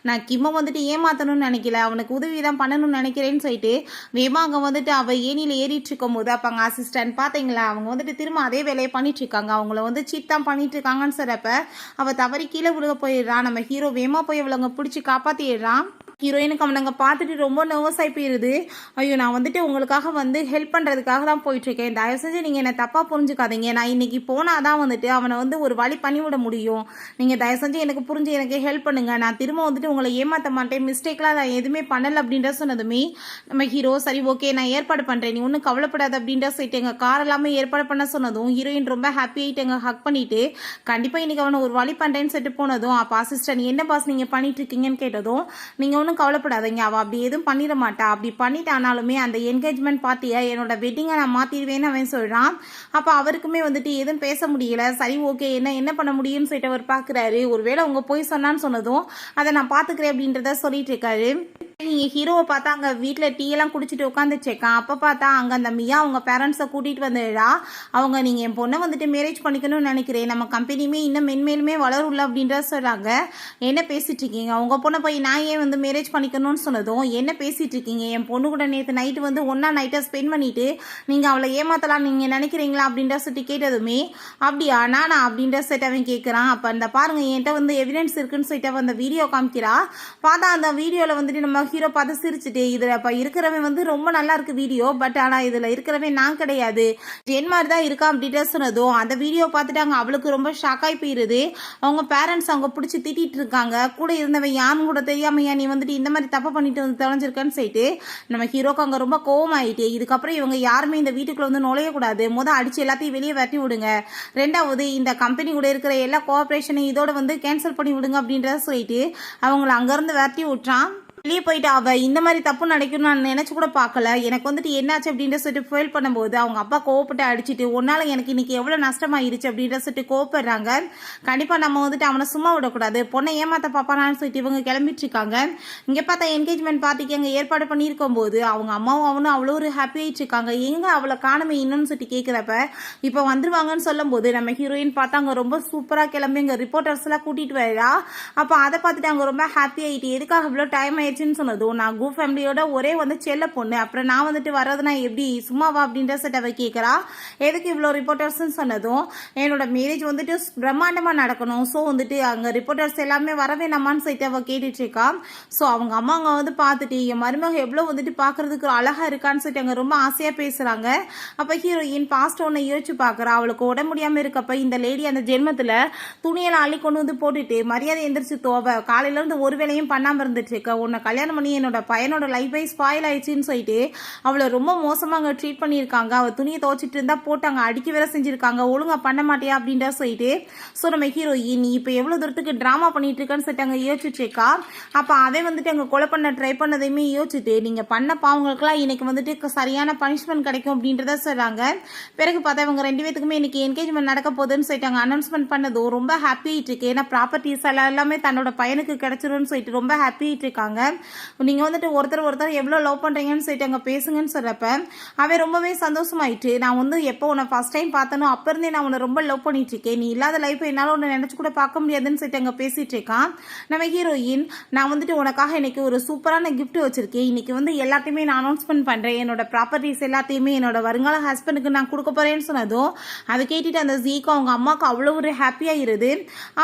நான் கிம்மை வந்துட்டு ஏமாற்றணும்னு நினைக்கல, அவனுக்கு உதவி தான் பண்ணணும்னு நினைக்கிறேன்னு சொல்லிட்டு வேமா அங்கே வந்துட்டு அவள் ஏனியில் ஏறிட்டு இருக்கும் போது அப்போ அங்கே அசிஸ்டன்ட் பார்த்தீங்களா அவங்க வந்துட்டு திரும்ப அதே வேலையை பண்ணிட்டு இருக்காங்க, அவங்கள வந்து சீட் தான் பண்ணிட்டு இருக்காங்கன்னு சொல்கிறப்ப அவள் தவறி கீழே விழுக போயிடுறான். நம்ம ஹீரோ வேமா போய் அவளை பிடிச்சி காப்பாற்றிடுறான். ஹீரோயினுக்கு அவனுங்க பார்த்துட்டு ரொம்ப நர்வஸ் ஆகி போயிடுது. ஐயோ நான் வந்துட்டு உங்களுக்காக வந்து ஹெல்ப் பண்ணுறதுக்காக தான் போயிட்டுருக்கேன், தயவு செஞ்சு நீங்கள் என்னை தப்பாக புரிஞ்சுக்காதீங்க, நான் இன்றைக்கி போனால் தான் வந்துட்டு அவனை வந்து ஒரு வழி பண்ணிவிட முடியும், நீங்கள் தயவு செஞ்சு எனக்கு புரிஞ்சு எனக்கு ஹெல்ப் பண்ணுங்கள், நான் திரும்ப வந்துட்டு உங்களை ஏமாற்ற மாட்டேன், மிஸ்டேக்லாம் நான் எதுவுமே பண்ணலை அப்படின்ற சொன்னதுமே நம்ம ஹீரோ சரி ஓகே நான் ஏற்பாடு பண்ணுறேன் நீ ஒன்றும் கவலைப்படாது அப்படின்ற சொல்லிட்டு எங்கள் கார் எல்லாமே ஏற்பாடு பண்ண சொன்னதும் ஹீரோயின் ரொம்ப ஹாப்பி ஆகிட்டு எங்கள் ஹக் பண்ணிவிட்டு கண்டிப்பாக இன்றைக்கி அவனை ஒரு வழி பண்ணுறேன்னு சொல்லிட்டு போனதும் அப்போ அசிஸ்டன்ட் என்ன பாஸ் நீங்கள் பண்ணிட்டு இருக்கீங்கன்னு கேட்டதும் நீங்கள் ஒன்றும் கவலைப்படாதீங்க, அவள் அப்படி எதுவும் பண்ணிட மாட்டா, அப்படி பண்ணிட்டானாலுமே அந்த என்கேஜ்மெண்ட் பார்ட்டியை என்னோட வெட்டிங்கை நான் மாற்றிடுவேன்னு அவன் சொல்கிறான். அப்போ அவருக்குமே வந்துட்டு எதுவும் பேச முடியல. சரி ஓகே, என்ன பண்ண முடியும்னு சொல்லிட்டு அவர் பார்க்குறாரு. ஒருவேளை அவங்க போய் சொன்னான்னு சொன்னதும் அதை நான் பார்த்துக்கிறேன் அப்படின்றத சொல்லிட்டு இருக்காரு. நீங்கள் ஹீரோவை பார்த்தா அங்கே வீட்டில் டீ எல்லாம் குடிச்சிட்டு உட்காந்துச்சேக்கான். அப்போ பார்த்தா அங்கே அந்த மியா அவங்க பேரண்ட்ஸை கூட்டிகிட்டு வந்துடா. அவங்க நீங்கள் என் பொண்ணை வந்துட்டு மேரேஜ் பண்ணிக்கணும்னு நினைக்கிறேன், நம்ம கம்பெனியுமே இன்னும் மென்மேலுமே வளரும்ல அப்படின்றத சொல்கிறாங்க. என்ன பேசிகிட்டு இருக்கீங்க, உங்கள் பொண்ணை போய் நான் ஏன் வந்து மேரேஜ் பண்ணிக்கணும்னு சொன்னதும் என்ன பேசிகிட்டு இருக்கீங்க, என் பொண்ணு கூட நேற்று நைட்டு வந்து ஒன்றா நைட்டை ஸ்பெண்ட் பண்ணிவிட்டு நீங்கள் அவளை ஏமாத்தலாம் நீங்கள் நினைக்கிறீங்களா அப்படின்ற சொல்லிட்டு கேட்டதுமே அப்படியா நானா அப்படின்ற சொல்லிட்டு அவன் கேட்குறான். அப்போ அந்த பாருங்கள் என்கிட்ட வந்து எவிடன்ஸ் இருக்குன்னு சொல்லிட்டு அந்த வீடியோ காமிக்கிறா. பார்த்தா அந்த வீடியோவில் வந்துட்டு நம்ம ஹீரோ பார்த்து சிரிச்சுட்டு இதில் இப்போ இருக்கிறவன் வந்து ரொம்ப நல்லா இருக்கு வீடியோ, பட் ஆனால் இதில் இருக்கிறவன் நான் கிடையாது, ஜென் மாதிரி தான் இருக்கா அப்படின்ட்டு சொன்னதும் அந்த வீடியோ பார்த்துட்டு அங்கே அவளுக்கு ரொம்ப ஷாக்காகி போயிடுது. அவங்க பேரண்ட்ஸ் அவங்க பிடிச்சி திட்டிகிட்டு இருக்காங்க. கூட இருந்தவன் யாருன்னு கூட தெரியாமையா நீ வந்துட்டு இந்த மாதிரி தப்பு பண்ணிட்டு வந்து தொலைஞ்சிருக்கேன்னு சொல்லிட்டு நம்ம ஹீரோக்கு அங்கே ரொம்ப கோவமாயிட்டு, இதுக்கப்புறம் இவங்க யாருமே இந்த வீட்டுக்குள்ள வந்து நுழையக்கூடாது, அடிச்சு எல்லாத்தையும் வெளியே வரட்டி விடுங்க, ரெண்டாவது இந்த கம்பெனி கூட இருக்கிற எல்லா கோஆப்ரேஷனையும் இதோட வந்து கேன்சல் பண்ணி விடுங்க அப்படின்றத சொல்லிட்டு அவங்கள அங்கேருந்து வரட்டி விட்டுறான். வெளியே போயிட்டு அவள் இந்த மாதிரி தப்பு நடக்கணும்னு நான் நினச்சி கூட பார்க்கல, எனக்கு வந்துட்டு என்னாச்சு அப்படின்ற சொல்லிட்டு ஃபீல் பண்ணும்போது அவங்க அப்பா கோவப்பட்டு அடிச்சுட்டு உன்னால் எனக்கு இன்னைக்கு எவ்வளோ நஷ்டமாயிருச்சு அப்படின்ற சொல்லிட்டு கோவப்படுறாங்க. கண்டிப்பாக நம்ம வந்துட்டு அவனை சும்மா விடக்கூடாது, பொண்ணை ஏமாத்த பாப்பானான்னு சொல்லிட்டு இவங்க கிளம்பிட்டு இருக்காங்க. இங்கே பார்த்தா என்கேஜ்மெண்ட் பார்ட்டிக்கு அங்கே ஏற்பாடு பண்ணியிருக்கும் போது அவங்க அம்மாவும் அவனும் அவ்வளோ ஒரு ஹாப்பி ஆகிட்டு இருக்காங்க. எங்கே அவளை காணுமே இன்னும்னு சொல்லிட்டு கேட்குறப்ப இப்போ வந்துருவாங்கன்னு சொல்லும் போது நம்ம ஹீரோயின் பார்த்தா அங்கே ரொம்ப சூப்பராக கிளம்பி இங்கே ரிப்போர்ட்டர்ஸ் எல்லாம் கூட்டிகிட்டு வரா. அப்போ அதை பார்த்துட்டு அவங்க ரொம்ப ஹாப்பி ஆகிட்டு எதுக்காக இவ்வளோ டைம் ஆயிடுச்சு சொன்னதும் நான் கூ ஃபேமிலியோட ஒரே வந்து செல்ல பொண்ணு, அப்புறம் நான் வந்துட்டு வர்றதுனா எப்படி சும்மாவா அப்படின்ற செட் அவ கேட்குறா. எதுக்கு இவ்வளோ ரிப்போர்ட்டர்ஸ்ன்னு சொன்னதும் என்னோட மேரேஜ் வந்துட்டு பிரம்மாண்டமாக நடக்கணும், ஸோ வந்துட்டு அங்கே ரிப்போர்ட்டர்ஸ் எல்லாமே வரவே நம்மான்னு சொல்லிட்டு அவள் கேட்டுட்டு இருக்கா. ஸோ அவங்க அம்மா அங்கே வந்து பார்த்துட்டு என் மருமக எவ்வளோ வந்துட்டு பார்க்கறதுக்கு அழகாக இருக்கான்னு சொல்லிட்டு அங்கே ரொம்ப ஆசையாக பேசுகிறாங்க. அப்போ ஹீரோயின் பாஸ்ட் ஒன்று யோசிச்சு பார்க்குறா. அவளுக்கு உடம்பு முடியாமல் இருக்கப்ப இந்த லேடி அந்த ஜென்மத்தில் துணியெல்லாம் அள்ளி கொண்டு வந்து போட்டுட்டு மரியாதை எந்திரிச்சு தோவ காலையிலேருந்து ஒரு வேலையும் பண்ணாமல் இருந்துட்டு இருக்க, உன்னை கல்யாணம் பண்ணி என்னோட பையனோட லைஃபை ஸ்பாயில் ஆயிடுச்சுன்னு சொல்லிட்டு அவளை ரொம்ப மோசமாக அங்கே ட்ரீட் பண்ணியிருக்காங்க. அவள் துணியை துவச்சிட்டு இருந்தா போட்டு அங்கே அடிக்க வேற செஞ்சுருக்காங்க, ஒழுங்காக பண்ண மாட்டியா அப்படின்ற சொல்லிட்டு. ஸோ நம்ம ஹீரோயின் நீ இப்போ எவ்வளோ தூரத்துக்கு ட்ராமா பண்ணிட்டு இருக்கான்னு சொல்லிட்டு அங்கே யோசிச்சுருக்கா. அப்போ அவன் வந்துட்டு அங்கே கொலை பண்ண ட்ரை பண்ணதையுமே யோசிச்சுட்டு நீங்கள் பண்ண பாவங்களுக்குலாம் இன்னைக்கு வந்துட்டு சரியான பனிஷ்மெண்ட் கிடைக்கும் அப்படின்றத சொல்கிறாங்க. பிறகு பார்த்தா இவங்க ரெண்டு பேத்துக்குமே இன்னைக்கு என்கேஜ்மெண்ட் நடக்க போகுதுன்னு சொல்லிட்டு அங்கே அனௌன்ஸ்மெண்ட் பண்ணதும் ரொம்ப ஹாப்பி ஆகிட்டு இருக்கு. ஏன்னா ப்ராப்பர்ட்டிஸ் எல்லாமே தன்னோட பையனுக்கு கிடைச்சிரும்னு சொல்லிட்டு ரொம்ப ஹாப்பி ஆகிட்டு இருக்காங்க. நீங்கள் வந்துட்டு ஒருத்தர் எவ்வளோ லவ் பண்ணுறீங்கன்னு சொல்லிட்டு அங்கே பேசுங்கன்னு சொல்கிறப்ப அவன் ரொம்பவே சந்தோஷமாயிட்டு, நான் வந்து எப்போ உன்னை ஃபர்ஸ்ட் டைம் பார்த்தனோ அப்போ இருந்தே நான் உன்னை ரொம்ப லவ் பண்ணிட்டு இருக்கேன், நீ இல்லாத லைஃப்பை என்னால் உன்னை நினச்சி கூட பார்க்க முடியாதுன்னு சொல்லிட்டு அங்கே பேசிட்டு இருக்கான். நம்ம ஹீரோயின் நான் வந்துட்டு உனக்காக இன்னைக்கு ஒரு சூப்பரான கிஃப்ட் வச்சிருக்கேன், இன்னைக்கு வந்து எல்லாத்தையுமே நான் அனௌன்ஸ்மெண்ட் பண்ணுறேன், என்னோட ப்ராப்பர்ட்டிஸ் எல்லாத்தையுமே என்னோட வருங்கால ஹஸ்பண்டுக்கு நான் கொடுக்க போகிறேன்னு சொன்னதும் அதை கேட்டுட்டு அந்த ஜீக்கோ அவங்க அம்மாவுக்கு அவ்வளோ ஒரு ஹாப்பியாக இருது.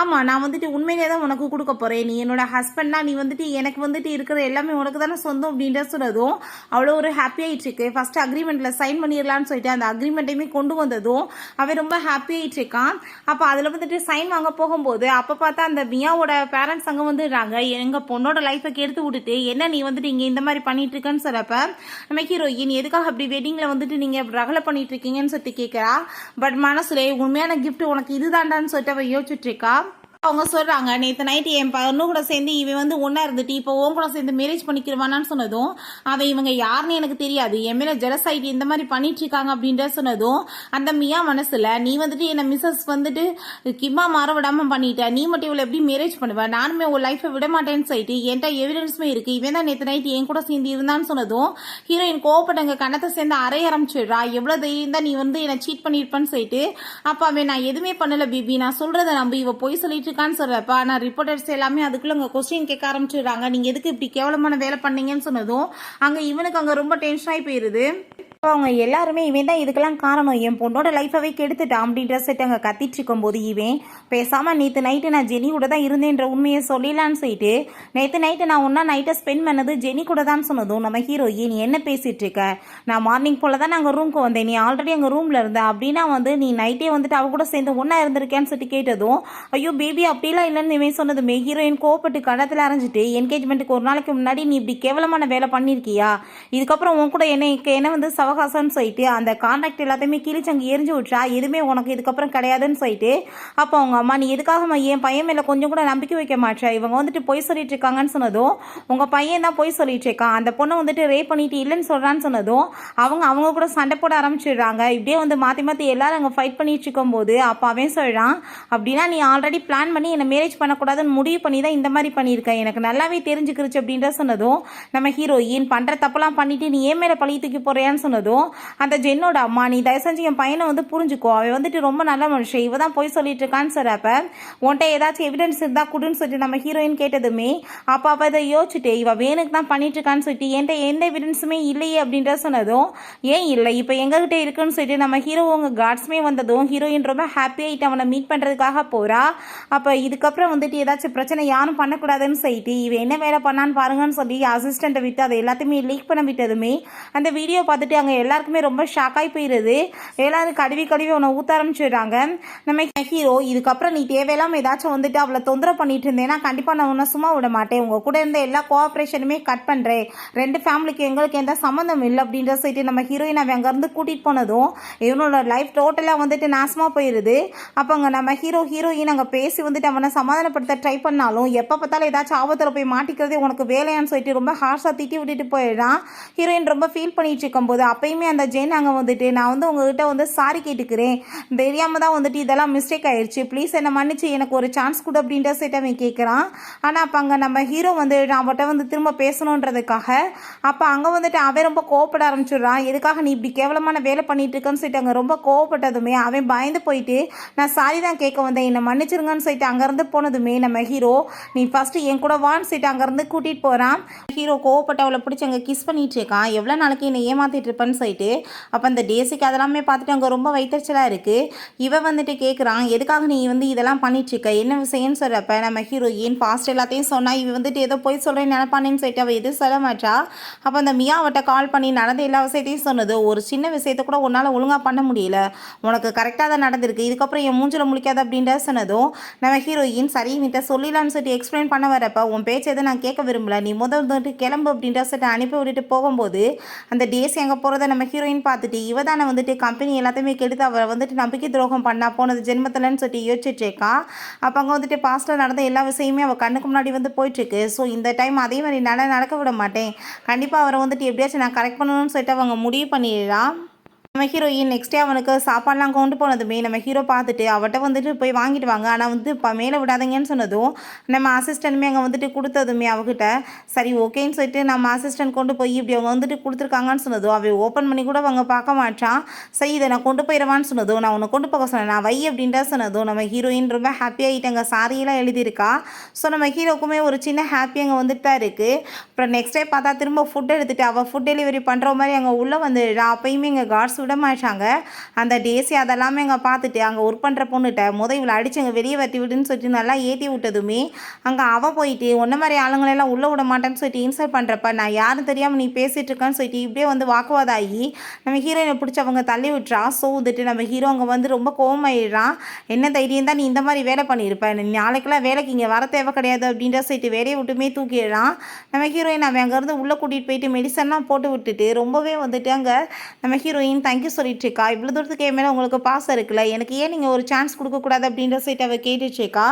ஆமாம் நான் வந்துட்டு உண்மையிலே தான் உனக்கு கொடுக்க போகிறேன், நீ என்னோட ஹஸ்பண்ட்னா நீ வந்துட்டு எனக்கு வந்துட்டு இருக்கிற எல்லாமே உனக்கு தானே சொந்தம் அப்படின்ற சொன்னதும் அவ்வளோ ஒரு ஹாப்பி ஆகிட்டு இருக்கு. ஃபர்ஸ்ட் அக்ரிமெண்ட்ல சைன் பண்ணிடலான்னு சொல்லிட்டு அந்த அக்ரிமெண்ட்டையுமே கொண்டு வந்ததும் அவன் ரொம்ப ஹாப்பி ஆகிட்டு இருக்கான். அப்போ அதில் வந்துட்டு சைன் வாங்க போகும்போது அப்போ பார்த்தா அந்த மியாவோட பேரண்ட்ஸ் அங்கே வந்துடுறாங்க. எங்கள் பொண்ணோட லைஃபை கெடுத்து விட்டுட்டு என்ன நீ வந்துட்டு இங்கே இந்த மாதிரி பண்ணிட்டு இருக்கேன்னு சொல்றப்ப நம்ம ஹீரோயின் எதுக்காக அப்படி வெட்டிங்கில் வந்துட்டு நீங்கள் ரகலை பண்ணிட்டு இருக்கீங்கன்னு சொல்லிட்டு கேட்குறா. பட் மனசுல உண்மையான கிஃப்ட் உனக்கு இதுதாண்டான்னு சொல்லிட்டு அவன் யோசிச்சுட்டு இருக்கா. அவங்க சொல்கிறாங்க நேற்று நைட்டு என் பொண்ணு கூட சேர்ந்து இவன் வந்து ஒன்றா இருந்துட்டு இப்போ உன் கூட சேர்ந்து மேரேஜ் பண்ணிக்கிறவானான்னு சொன்னதும் அவன் இவங்க யாருன்னு எனக்கு தெரியாது, என் மேலே ஜெலஸ் ஆகிட்டு இந்த மாதிரி பண்ணிட்டு இருக்காங்க அப்படின்ற சொன்னதும் அந்த மியா மனசில் நீ வந்துட்டு என்னை மிஸ்ஸஸ் வந்துட்டு கிம்மா மாற விடாமல் பண்ணிட்ட, நீ மட்டும் இவ்வளோ எப்படி மேரேஜ் பண்ணுவேன், நானுமே உன் லைஃப்பை விட மாட்டேன்னு சொல்லிட்டு என்கிட்ட எவிடன்ஸுமே இருக்குது, இவன் தான் நேற்று நைட்டு என் கூட சேர்ந்து இருந்தான்னு சொன்னதும் ஹீரோயின் கோவப்பட்டங்க கணத்தை சேர்ந்து அறைய ஆரம்பிச்சிடுறா. எவ்வளோ தைரியம் தான் நீ வந்து என்னை சீட் பண்ணியிருப்பேன்னு சொல்லிட்டு. அப்போ அவன் நான் எதுவுமே பண்ணலை பிபி, நான் சொல்கிறத நம்பி இவ போய் சொல்லிட்டு இருக்கான்னு சொல்றப்ப ஆனா ரிப்போர்ட்டர்ஸ் எல்லாமே அதுக்குள்ள உங்க கொஸ்டின் கேட்க ஆரம்பிச்சிடுறாங்க, நீங்க எதுக்கு இப்படி கேவலமான வேலை பண்ணீங்கன்னு சொன்னதும் அங்க இவனுக்கு அங்க ரொம்ப டென்ஷன் ஆகி போயிருது. அவங்க எல்லாருமே இவன் தான் இதுக்கெல்லாம் காரணம், என் பொண்ணோட லைஃபவே கெடுத்துட்டான் அப்படின்ற செட் அங்கே கத்திட்டு இருக்கும்போது இவன் பேசாமல் நேற்று நைட்டு நான் ஜெனி கூட தான் இருந்தேன்ற உண்மையை சொல்லிடலான்னு சொல்லிட்டு நேற்று நைட்டு நான் ஒன்றா நைட்டை ஸ்பெண்ட் பண்ணது ஜெனி கூட தான் சொன்னதும் நம்ம ஹீரோயின் நீ என்ன பேசிகிட்டு இருக்க, நான் மார்னிங் போல் தான் நாங்கள் ரூமுக்கு வந்தேன், நீ ஆல்ரெடி அங்கே ரூமில் இருந்த அப்படின்னா வந்து நீ நைட்டே வந்துட்டு அவ கூட சேர்ந்து ஒன்றா இருந்திருக்கேன்னு சொல்லிட்டு கேட்டதும் ஐயோ பேபி அப்படிலாம் இல்லைன்னு இவன் சொன்னதுமே ஹீரோயின் கோவப்பட்டு கடத்தில் அரைஞ்சிட்டு என்கேஜ்மெண்ட்டுக்கு ஒரு நாளைக்கு முன்னாடி நீ இப்படி கேவலமான வேலை பண்ணியிருக்கியா, இதுக்கப்புறம் உன் கூட என்ன வந்து அவகாசம்னு சொல்லிட்டு அந்த கான்ட்ராக்ட் எல்லாத்தையுமே கிழிச்சங்க எரிஞ்சு விட்றா, எதுவுமே உனக்கு இதுக்கப்புறம் கிடையாதுன்னு சொல்லிட்டு. அப்போ அவங்க அம்மா, நீ எதுக்காக என் பையன் மேலே கொஞ்சம் கூட நம்பிக்கை வைக்க மாட்டா, இவங்க வந்துட்டு பொய் சொல்லிட்டு இருக்காங்கன்னு சொன்னதும், உங்கள் பையன் தான் பொய் சொல்லிட்டு இருக்கான், அந்த பொண்ணை வந்துட்டு ரேப் பண்ணிட்டு இல்லைன்னு சொல்கிறான்னு சொன்னதும் அவங்க கூட சண்டை போட ஆரம்பிச்சிடுறாங்க. இப்படியே வந்து மாற்றி மாற்றி எல்லாரும் அங்கே ஃபைட் பண்ணிட்டு இருக்கும்போது அப்போ அவன் சொல்கிறான், அப்படின்னா நீ ஆல்ரெடி பிளான் பண்ணி என்னை மேரேஜ் பண்ணக்கூடாதுன்னு முடிவு பண்ணி தான் இந்த மாதிரி பண்ணியிருக்கேன், எனக்கு நல்லாவே தெரிஞ்சுக்கிருச்சு அப்படின்ற சொன்னதும், நம்ம ஹீரோயின் பண்ணுற தப்பெல்லாம் பண்ணிட்டு நீ ஏன் மேலே பழி தூக்கி போறியான்னு சொன்னதும், அந்த ஜென்னோட அம்மா, நீ தயவு செஞ்சு என் பையனை வந்து புரிஞ்சுக்கோ, அவன் வந்துட்டு ரொம்ப நல்ல மனுஷன், இவ தான் போய் சொல்லிட்டு இருக்கான்னு சார். அப்போ உன்ட்ட ஏதாச்சும் எவிடன்ஸ் இருந்தால் குடுன்னு சொல்லிட்டு நம்ம ஹீரோயின் கேட்டதுமே அப்போ அப்போ இதை யோசிச்சுட்டு, இவ வேணுக்கு தான் பண்ணிட்டு இருக்கான்னு சொல்லிட்டு என்கிட்ட எந்த எவிடன்ஸுமே இல்லையே அப்படின்ற சொன்னதும், ஏன் இல்லை இப்போ எங்ககிட்ட இருக்குன்னு சொல்லிட்டு நம்ம ஹீரோ உங்க கார்ட்ஸுமே வந்ததும் ஹீரோயின் ரொம்ப ஹாப்பி ஆகிட்டு அவனை மீட் பண்ணுறதுக்காக போகிறா. அப்போ இதுக்கப்புறம் வந்துட்டு ஏதாச்சும் பிரச்சனை யாரும் பண்ணக்கூடாதுன்னு சொல்லிட்டு இவ என்ன வேலை பண்ணான்னு பாருங்கன்னு சொல்லி அசிஸ்டண்ட்டை விட்டு அதை எல்லாத்தையுமே லீக் பண்ண விட்டதுமே அந்த வீடியோ பார்த்துட்டு அங்கே எல்லாருக்குமே ரொம்ப ஷாக்காகி போயிடுது. எல்லாரும் கழுவி அவனை ஊற்ற ஆரம்பிச்சிடுறாங்க. நம்ம ஹீரோ, இதுக்கப்புறம் நீ தேவையில்லாமல் ஏதாச்சும் வந்துட்டு அவளை தொந்தரவு பண்ணிட்டு இருந்தேன்னா கண்டிப்பாக நான் உன்னை சும்மா விட மாட்டேன், உங்கள் கூட இருந்த எல்லா கோஆப்ரேஷனுமே கட் பண்ணுறேன், ரெண்டு ஃபேமிலிக்கு எங்களுக்கு எந்த சம்மந்தம் இல்லை அப்படின்ற சொல்லிட்டு நம்ம ஹீரோயின் அவன் அங்கேருந்து கூட்டிகிட்டு போனதும் இவனோட லைஃப் டோட்டலாக வந்துட்டு நாசமாக போயிடுது. அப்போ அங்கே நம்ம ஹீரோயின் அங்கே பேசி வந்துட்டு அவனை சமாதானப்படுத்த ட்ரை பண்ணாலும் எப்போ பார்த்தாலும் ஏதாச்சும் ஆபத்தில் போய் மாட்டிக்கிறதே உனக்கு வேலையான்னு சொல்லிட்டு ரொம்ப ஹார்ஷாக திட்டி விட்டுட்டு போயிடுறான். ஹீரோயின் ரொம்ப ஃபீல் பண்ணிட்டு இருக்கும்போது அப்பயுமே அந்த ஜெயின் அங்கே வந்துட்டு, நான் வந்து உங்ககிட்ட வந்து சாரி கேட்டுக்கிறேன், தெரியாமல் தான் வந்துட்டு இதெல்லாம் மிஸ்டேக் ஆயிடுச்சு, ப்ளீஸ் என்னை மன்னிச்சு எனக்கு ஒரு சான்ஸ் கொடு அப்படின்ற சைட் அவன் கேட்குறான். ஆனால் அப்போ அங்கே நம்ம ஹீரோ வந்து அவட்ட வந்து திரும்ப பேசணுன்றதுக்காக அப்போ அங்கே வந்துட்டு அவன் ரொம்ப கோவப்பட ஆரம்பிச்சிடுறான். எதுக்காக நீ இப்படி கேவலமான வேலை பண்ணிட்டு இருக்கன்னு சொல்லிட்டு அங்கே ரொம்ப கோவப்பட்டதுமே அவன் பயந்து போயிட்டு, நான் சாரி தான் கேட்க வந்தேன், என்னை மன்னிச்சிருங்கன்னு சொல்லிட்டு அங்கேருந்து போனதுமே நம்ம ஹீரோ, நீ ஃபஸ்ட்டு என் கூட வான்னு சொல்லிட்டு அங்கேருந்து கூட்டிகிட்டு போகிறான். ஹீரோ கோவப்பட்டு அவளை பிடிச்சி அங்கே கிஸ் பண்ணிட்டு இருக்கான், எவ்வளோ நாளைக்கு என்னை ஏமாத்திட்டு இருப்பேன்னு சொல்லிட்டு. அப்போ அந்த டேசிக்கு அதெல்லாமே பார்த்துட்டு அங்கே ரொம்ப வைத்தறிச்சலாக இருக்குது. இவன் வந்துட்டு கேட்குறான், எதுக்காக நீ வந்து இதெல்லாம் பண்ணிட்டு இருக்க, என்ன விஷயம்னு சொல்கிறப்ப நம்ம ஹீரோயின் ஃபாஸ்ட் எல்லாத்தையும் சொன்னால் இவன் வந்துட்டு ஏதோ போய் சொல்கிறேன்னு நினைப்பானேன்னு சொல்லிட்டு அவள் எதுவும் சொல்ல மாட்டா. அப்போ அந்த மியா அவட்ட கால் பண்ணி நடந்த எல்லா விஷயத்தையும் சொன்னது, ஒரு சின்ன விஷயத்த கூட உன்னால் ஒழுங்காக பண்ண முடியல, உனக்கு கரெக்டாக தான் நடந்திருக்கு, இதுக்கப்புறம் என் மூஞ்சில் முழிக்காத அப்படின்ற சொன்னதும் நம்ம ஹீரோயின் சரி நீட்ட சொல்லிடலான்னு சொல்லிட்டு எக்ஸ்பிளைன் பண்ண வரப்போ, உன் பேச்சு எதை நான் கேட்க விரும்பல, நீ வந்துட்டு கிளம்பு அப்படின்ற சொல்லிட்டு அனுப்பி விட்டுட்டு போகும்போது அந்த டேஸ் எங்கே போகிறத நம்ம ஹீரோயின் பார்த்துட்டு இவ தானே வந்துட்டு கம்பெனி எல்லாத்தையுமே கெடுத்து அவரை வந்துட்டு நம்பிக்கை துரோகம் பண்ணா போனது ஜென்மத்தில்னு சொல்லிட்டு யோசிச்சுட்டு இருக்கா. அப்போ அங்கே வந்துட்டு பாஸ்ட்டில் நடந்த எல்லா விஷயமே அவள் கண்ணுக்கு முன்னாடி வந்து போயிட்டுருக்கு. ஸோ இந்த டைம் அதே மாதிரி நடக்க விட மாட்டேன், கண்டிப்பாக அவரை வந்துட்டு எப்படியாச்சும் நான் கரெக்ட் பண்ணணும்னு சொல்லிட்டு அவங்க முடிவு பண்ணிடலாம். நம்ம ஹீரோயின் நெக்ஸ்ட் டே அவனுக்கு சாப்பாடெலாம் கொண்டு போனதுமே நம்ம ஹீரோ பார்த்துட்டு அவட்ட வந்துட்டு போய் வாங்கிட்டு வாங்க, ஆனால் வந்து இப்போ மேலே விடாதீங்கன்னு சொன்னதும் நம்ம அசிஸ்டன்ட்டுமே அங்கே வந்துட்டு கொடுத்ததுமே அவகிட்ட சரி ஓகேன்னு சொல்லிட்டு நம்ம அசிஸ்டன்ட் கொண்டு போய் இப்படி அவங்க வந்துட்டு கொடுத்துருக்காங்கன்னு சொன்னதும் அவள் ஓப்பன் பண்ணி கூட அவங்க பார்க்க மாட்டான். சரி இதை நான் கொண்டு போயிடுவான்னு சொன்னதும், நான் உன்னை கொண்டு போக சொன்னேன், நான் வை அப்படின்ட்டு சொன்னதும் நம்ம ஹீரோயின் ரொம்ப ஹாப்பியாகிட்டாங்க, சாரியெல்லாம் எழுதியிருக்கா. ஸோ நம்ம ஹீரோக்குமே ஒரு சின்ன ஹாப்பி அங்கே வந்துட்டு தான் இருக்குது. அப்புறம் நெக்ஸ்ட் டே பார்த்தா திரும்ப ஃபுட் எடுத்துகிட்டு அவள் ஃபுட் டெலிவரி பண்ணுற மாதிரி அங்கே உள்ளே வந்துடுறா. அப்பயுமே எங்கள் கார்ட்ஸ் விட மாட்டாங்க. அந்த டேஸி அதெல்லாமே அங்கே பார்த்துட்டு அங்கே ஒர்க் பண்ணுற பொண்ணுகிட்ட இவளை அடிச்சு அங்கே வெளியே வெட்டி விடுன்னு சொல்லிட்டு நல்லா ஏற்றி விட்டதுமே அங்கே அவள் போயிட்டு ஒன்றை மாதிரி ஆளுங்களெல்லாம் உள்ளே விட மாட்டேன்னு சொல்லிட்டு இன்சல்ட் பண்ணுறப்ப, நான் யாரும் தெரியாமல் நீ பேசிகிட்டு இருக்கான்னு சொல்லிட்டு இப்படியே வந்து வாக்குவாதாகி நம்ம ஹீரோயினை பிடிச்சி அவங்க தள்ளி விட்டுறா. ஸோ வந்துட்டு நம்ம ஹீரோ அங்கே வந்து ரொம்ப கோவமாயிடுறான். என்ன தைரியம் தான் நீ இந்த மாதிரி வேலை பண்ணியிருப்பேன், நாளைக்கெல்லாம் வேலைக்கு இங்கே வர தேவை கிடையாது அப்படின்ற சொல்லிட்டு வேலையை விட்டுமே தூக்கிடுறான். நம்ம ஹீரோயின் அவன் அங்கேருந்து உள்ளே கூட்டிகிட்டு போயிட்டு மெடிசன்லாம் போட்டு விட்டுட்டு ரொம்பவே வந்துட்டு அங்கே நம்ம ஹீரோயின் தேங்க்யூ சொல்லிட்டு இருக்கா. இவ்வளோ தூரத்துக்கு என் மேலே உங்களுக்கு பாசம் இருக்குல்ல, எனக்கு ஏன் நீங்கள் ஒரு சான்ஸ் கொடுக்கக்கூடாது அப்படின்ற சைட் அவள் கேட்டுட்ருக்கா.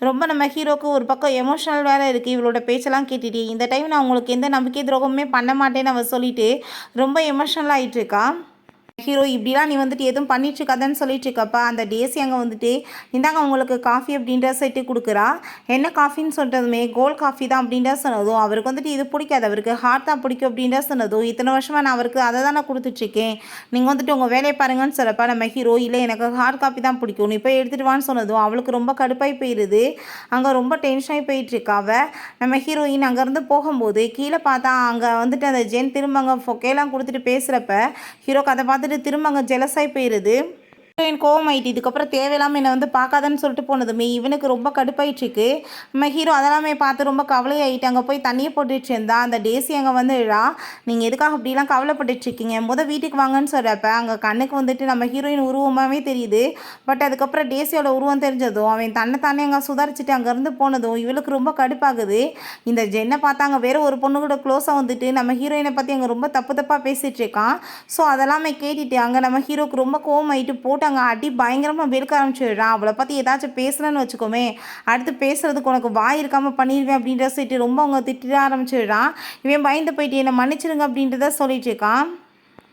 ரொம்ப நம்ம ஹீரோக்கு ஒரு பக்கம் எமோஷனல் வேலை இருக்குது. இவளோட பேச்செல்லாம் கேட்டுட்டு இந்த டைம் நான் உங்களுக்கு எந்த நம்பிக்கை துரோகமே பண்ண மாட்டேன்னு அவள் சொல்லிட்டு ரொம்ப எமோஷனல் ஆகிட்டு இருக்கா. ஹீரோ இப்படிலாம் நீ வந்துட்டு எதுவும் பண்ணிட்டு இருக்காதன்னு சொல்லிட்டு இருக்கப்பா அந்த டேஸி அங்கே வந்துட்டு இந்தாங்க உங்களுக்கு காஃபி அப்படின்ற செட்டு கொடுக்குறா. என்ன காஃபின்னு சொல்கிறதுமே கோல்ட் காஃபி தான் அப்படின்ற சொன்னதும் அவருக்கு வந்துட்டு இது பிடிக்காது, அவருக்கு ஹார்ட் தான் பிடிக்கும் அப்படின்ற சொன்னதும் இத்தனை வருஷமாக நான் அவருக்கு அதை தான் நான் கொடுத்துட்ருக்கேன், நீங்கள் வந்துட்டு உங்கள் வேலையை பாருங்கன்னு சொல்லப்பா நம்ம ஹீரோ இல்லை எனக்கு ஹார்ட் காஃபி தான் பிடிக்கும் நீ போய் எடுத்துகிட்டு வான்னு சொன்னதும் அவளுக்கு ரொம்ப கடுப்பாகி போயிடுது. அங்கே ரொம்ப டென்ஷனாகி போயிட்டுருக்கா. அவள் நம்ம ஹீரோயின் அங்கேருந்து போகும்போது கீழே பார்த்தா அங்கே வந்துட்டு அந்த ஜென் திரும்ப அங்கே ஃபொக்கேலாம் கொடுத்துட்டு பேசுகிறப்ப ஹீரோக்கு அதை பார்த்து திரும்ப அங்கே ஜெலஸாகி போயிடுது. ஹீரோயின் கோவமாயிட்டு இதுக்கப்புறம் தேவையில்லாமல் என்னை வந்து பார்க்காதன்னு சொல்லிட்டு போனதுமே இவனுக்கு ரொம்ப கடுப்பாயிட்டுருக்கு. நம்ம ஹீரோ அதெல்லாமே பார்த்து ரொம்ப கவலையாயிட்டு அங்கே போய் தண்ணியை போட்டுட்டு இருந்தா அந்த டேசி அங்கே வந்துடுறா. நீங்கள் எதுக்காக இப்படிலாம் கவலைப்பட்டுட்டு இருக்கீங்க, வீட்டுக்கு வாங்கன்னு சொல்கிறப்ப அங்கே கண்ணுக்கு வந்துட்டு நம்ம ஹீரோயின் உருவமாகவே தெரியுது. பட் அதுக்கப்புறம் டேசியோட உருவம் தெரிஞ்சதும் அவன் தன்னைத்தானே அங்கே சுதாரிச்சுட்டு அங்கேருந்து போனதும் இவளுக்கு ரொம்ப கடுப்பாகுது. இந்த ஜென்னை பார்த்தா அங்கே வேற ஒரு பொண்ணு கூட க்ளோஸாக வந்துட்டு நம்ம ஹீரோயினை பற்றி அங்கே ரொம்ப தப்பு தப்பாக பேசிகிட்டு இருக்கான். ஸோ அதெல்லாமே கேட்டுட்டு அங்கே நம்ம ஹீரோக்கு ரொம்ப கோவமாயிட்டு போட்டு அங்கே அடி பயங்கரமாக வெறுக்க ஆரம்பிச்சிடுறான். அவளை பற்றி ஏதாச்சும் பேசலன்னு வச்சுக்கோமே, அடுத்து பேசுறதுக்கு உனக்கு வாய் இருக்காமல் பண்ணிடுவேன் அப்படின்ற சொல்லிட்டு ரொம்ப அவங்க திட்ட ஆரம்பிச்சிடுறான். இவன் பயந்து போயிட்டு என்னை மன்னிச்சிடுங்க அப்படின்றத சொல்லிட்டு இருக்கான்.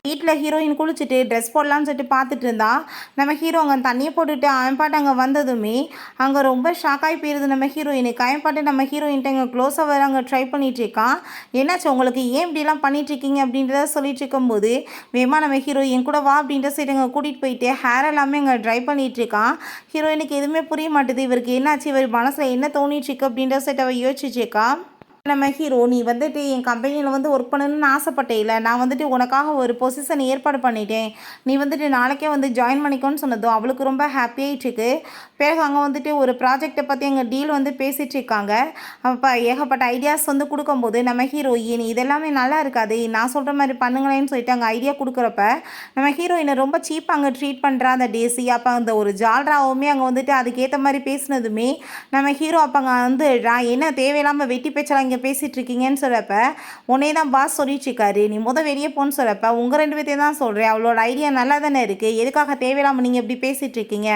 வீட்டில் ஹீரோயின் குளிச்சுட்டு ட்ரெஸ் போடலான்னு சொல்லிட்டு பார்த்துட்டு இருந்தா நம்ம ஹீரோ அங்கே தண்ணியை போட்டுட்டு அவன் பாட்டு அங்கே வந்ததுமே அங்கே ரொம்ப ஷாக்காகி போயிடுது நம்ம ஹீரோயினுக்கு. அவன் பாட்டு நம்ம ஹீரோயின்ட்ட இங்கே க்ளோஸாக வர அங்கே ட்ரை பண்ணிகிட்டு இருக்கான். என்னாச்சு உங்களுக்கு, ஏன் இப்படிலாம் பண்ணிகிட்ருக்கீங்க அப்படின்றத சொல்லிட்டு இருக்கும்போது வேமா நம்ம ஹீரோ என் கூட வா அப்படின்ற சைடு அங்கே கூட்டிகிட்டு போயிட்டு ஹேர் எல்லாமே அங்கே ட்ரை பண்ணிகிட்டு இருக்கான். ஹீரோயினுக்கு எதுவுமே புரிய மாட்டுது, இவருக்கு என்னாச்சு, இவர் மனசில் என்ன தோணிட்டுருக்கு அப்படின்ற சைட் அவள் யோசிச்சுருக்கா. நம்ம ஹீரோ நீ வந்துட்டு என் கம்பெனியில் வந்து ஒர்க் பண்ணணும்னு ஆசைப்பட்டே இல்லை, நான் வந்துட்டு உனக்காக ஒரு பொசிஷன் ஏற்பாடு பண்ணிட்டேன், நீ வந்துட்டு நாளைக்கே வந்து ஜாயின் பண்ணிக்கோன்னு சொன்னதும் அவளுக்கு ரொம்ப ஹாப்பியாகிட்டுருக்கு. பிறகு அங்கே வந்துட்டு ஒரு ப்ராஜெக்டை பற்றி எங்கள் டீல் வந்து பேசிகிட்டு இருக்காங்க. அப்போ ஏகப்பட்ட ஐடியாஸ் வந்து கொடுக்கும்போது நம்ம ஹீரோயின் இதெல்லாமே நல்லா இருக்காது, நான் சொல்கிற மாதிரி பண்ணுங்களேன்னு சொல்லிட்டு அங்கே ஐடியா கொடுக்குறப்ப நம்ம ஹீரோயினை ரொம்ப சீப்பாக அங்கே ட்ரீட் பண்ணுறா அந்த டேசி. அப்போ அந்த ஒரு ஜால்ராவுமே அங்கே வந்துட்டு அதுக்கேற்ற மாதிரி பேசினதுமே நம்ம ஹீரோ அப்போ அங்கே வந்து என்ன தேவையில்லாமல் வெட்டி பேச்சலாம் இங்கே பேசிகிட்டு இருக்கீங்கன்னு சொல்கிறப்ப உன்னே தான் பாஸ் சொல்லிட்டுருக்காரு, நீ வெளியே போன்னு சொல்கிறப்ப உங்கள் 2 பேர்த்தையும் தான் சொல்கிறேன், அவளோட ஐடியா நல்லா தானே இருக்குது, எதுக்காக தேவையில்லாமல் நீங்கள் இப்படி பேசிகிட்டு இருக்கீங்க,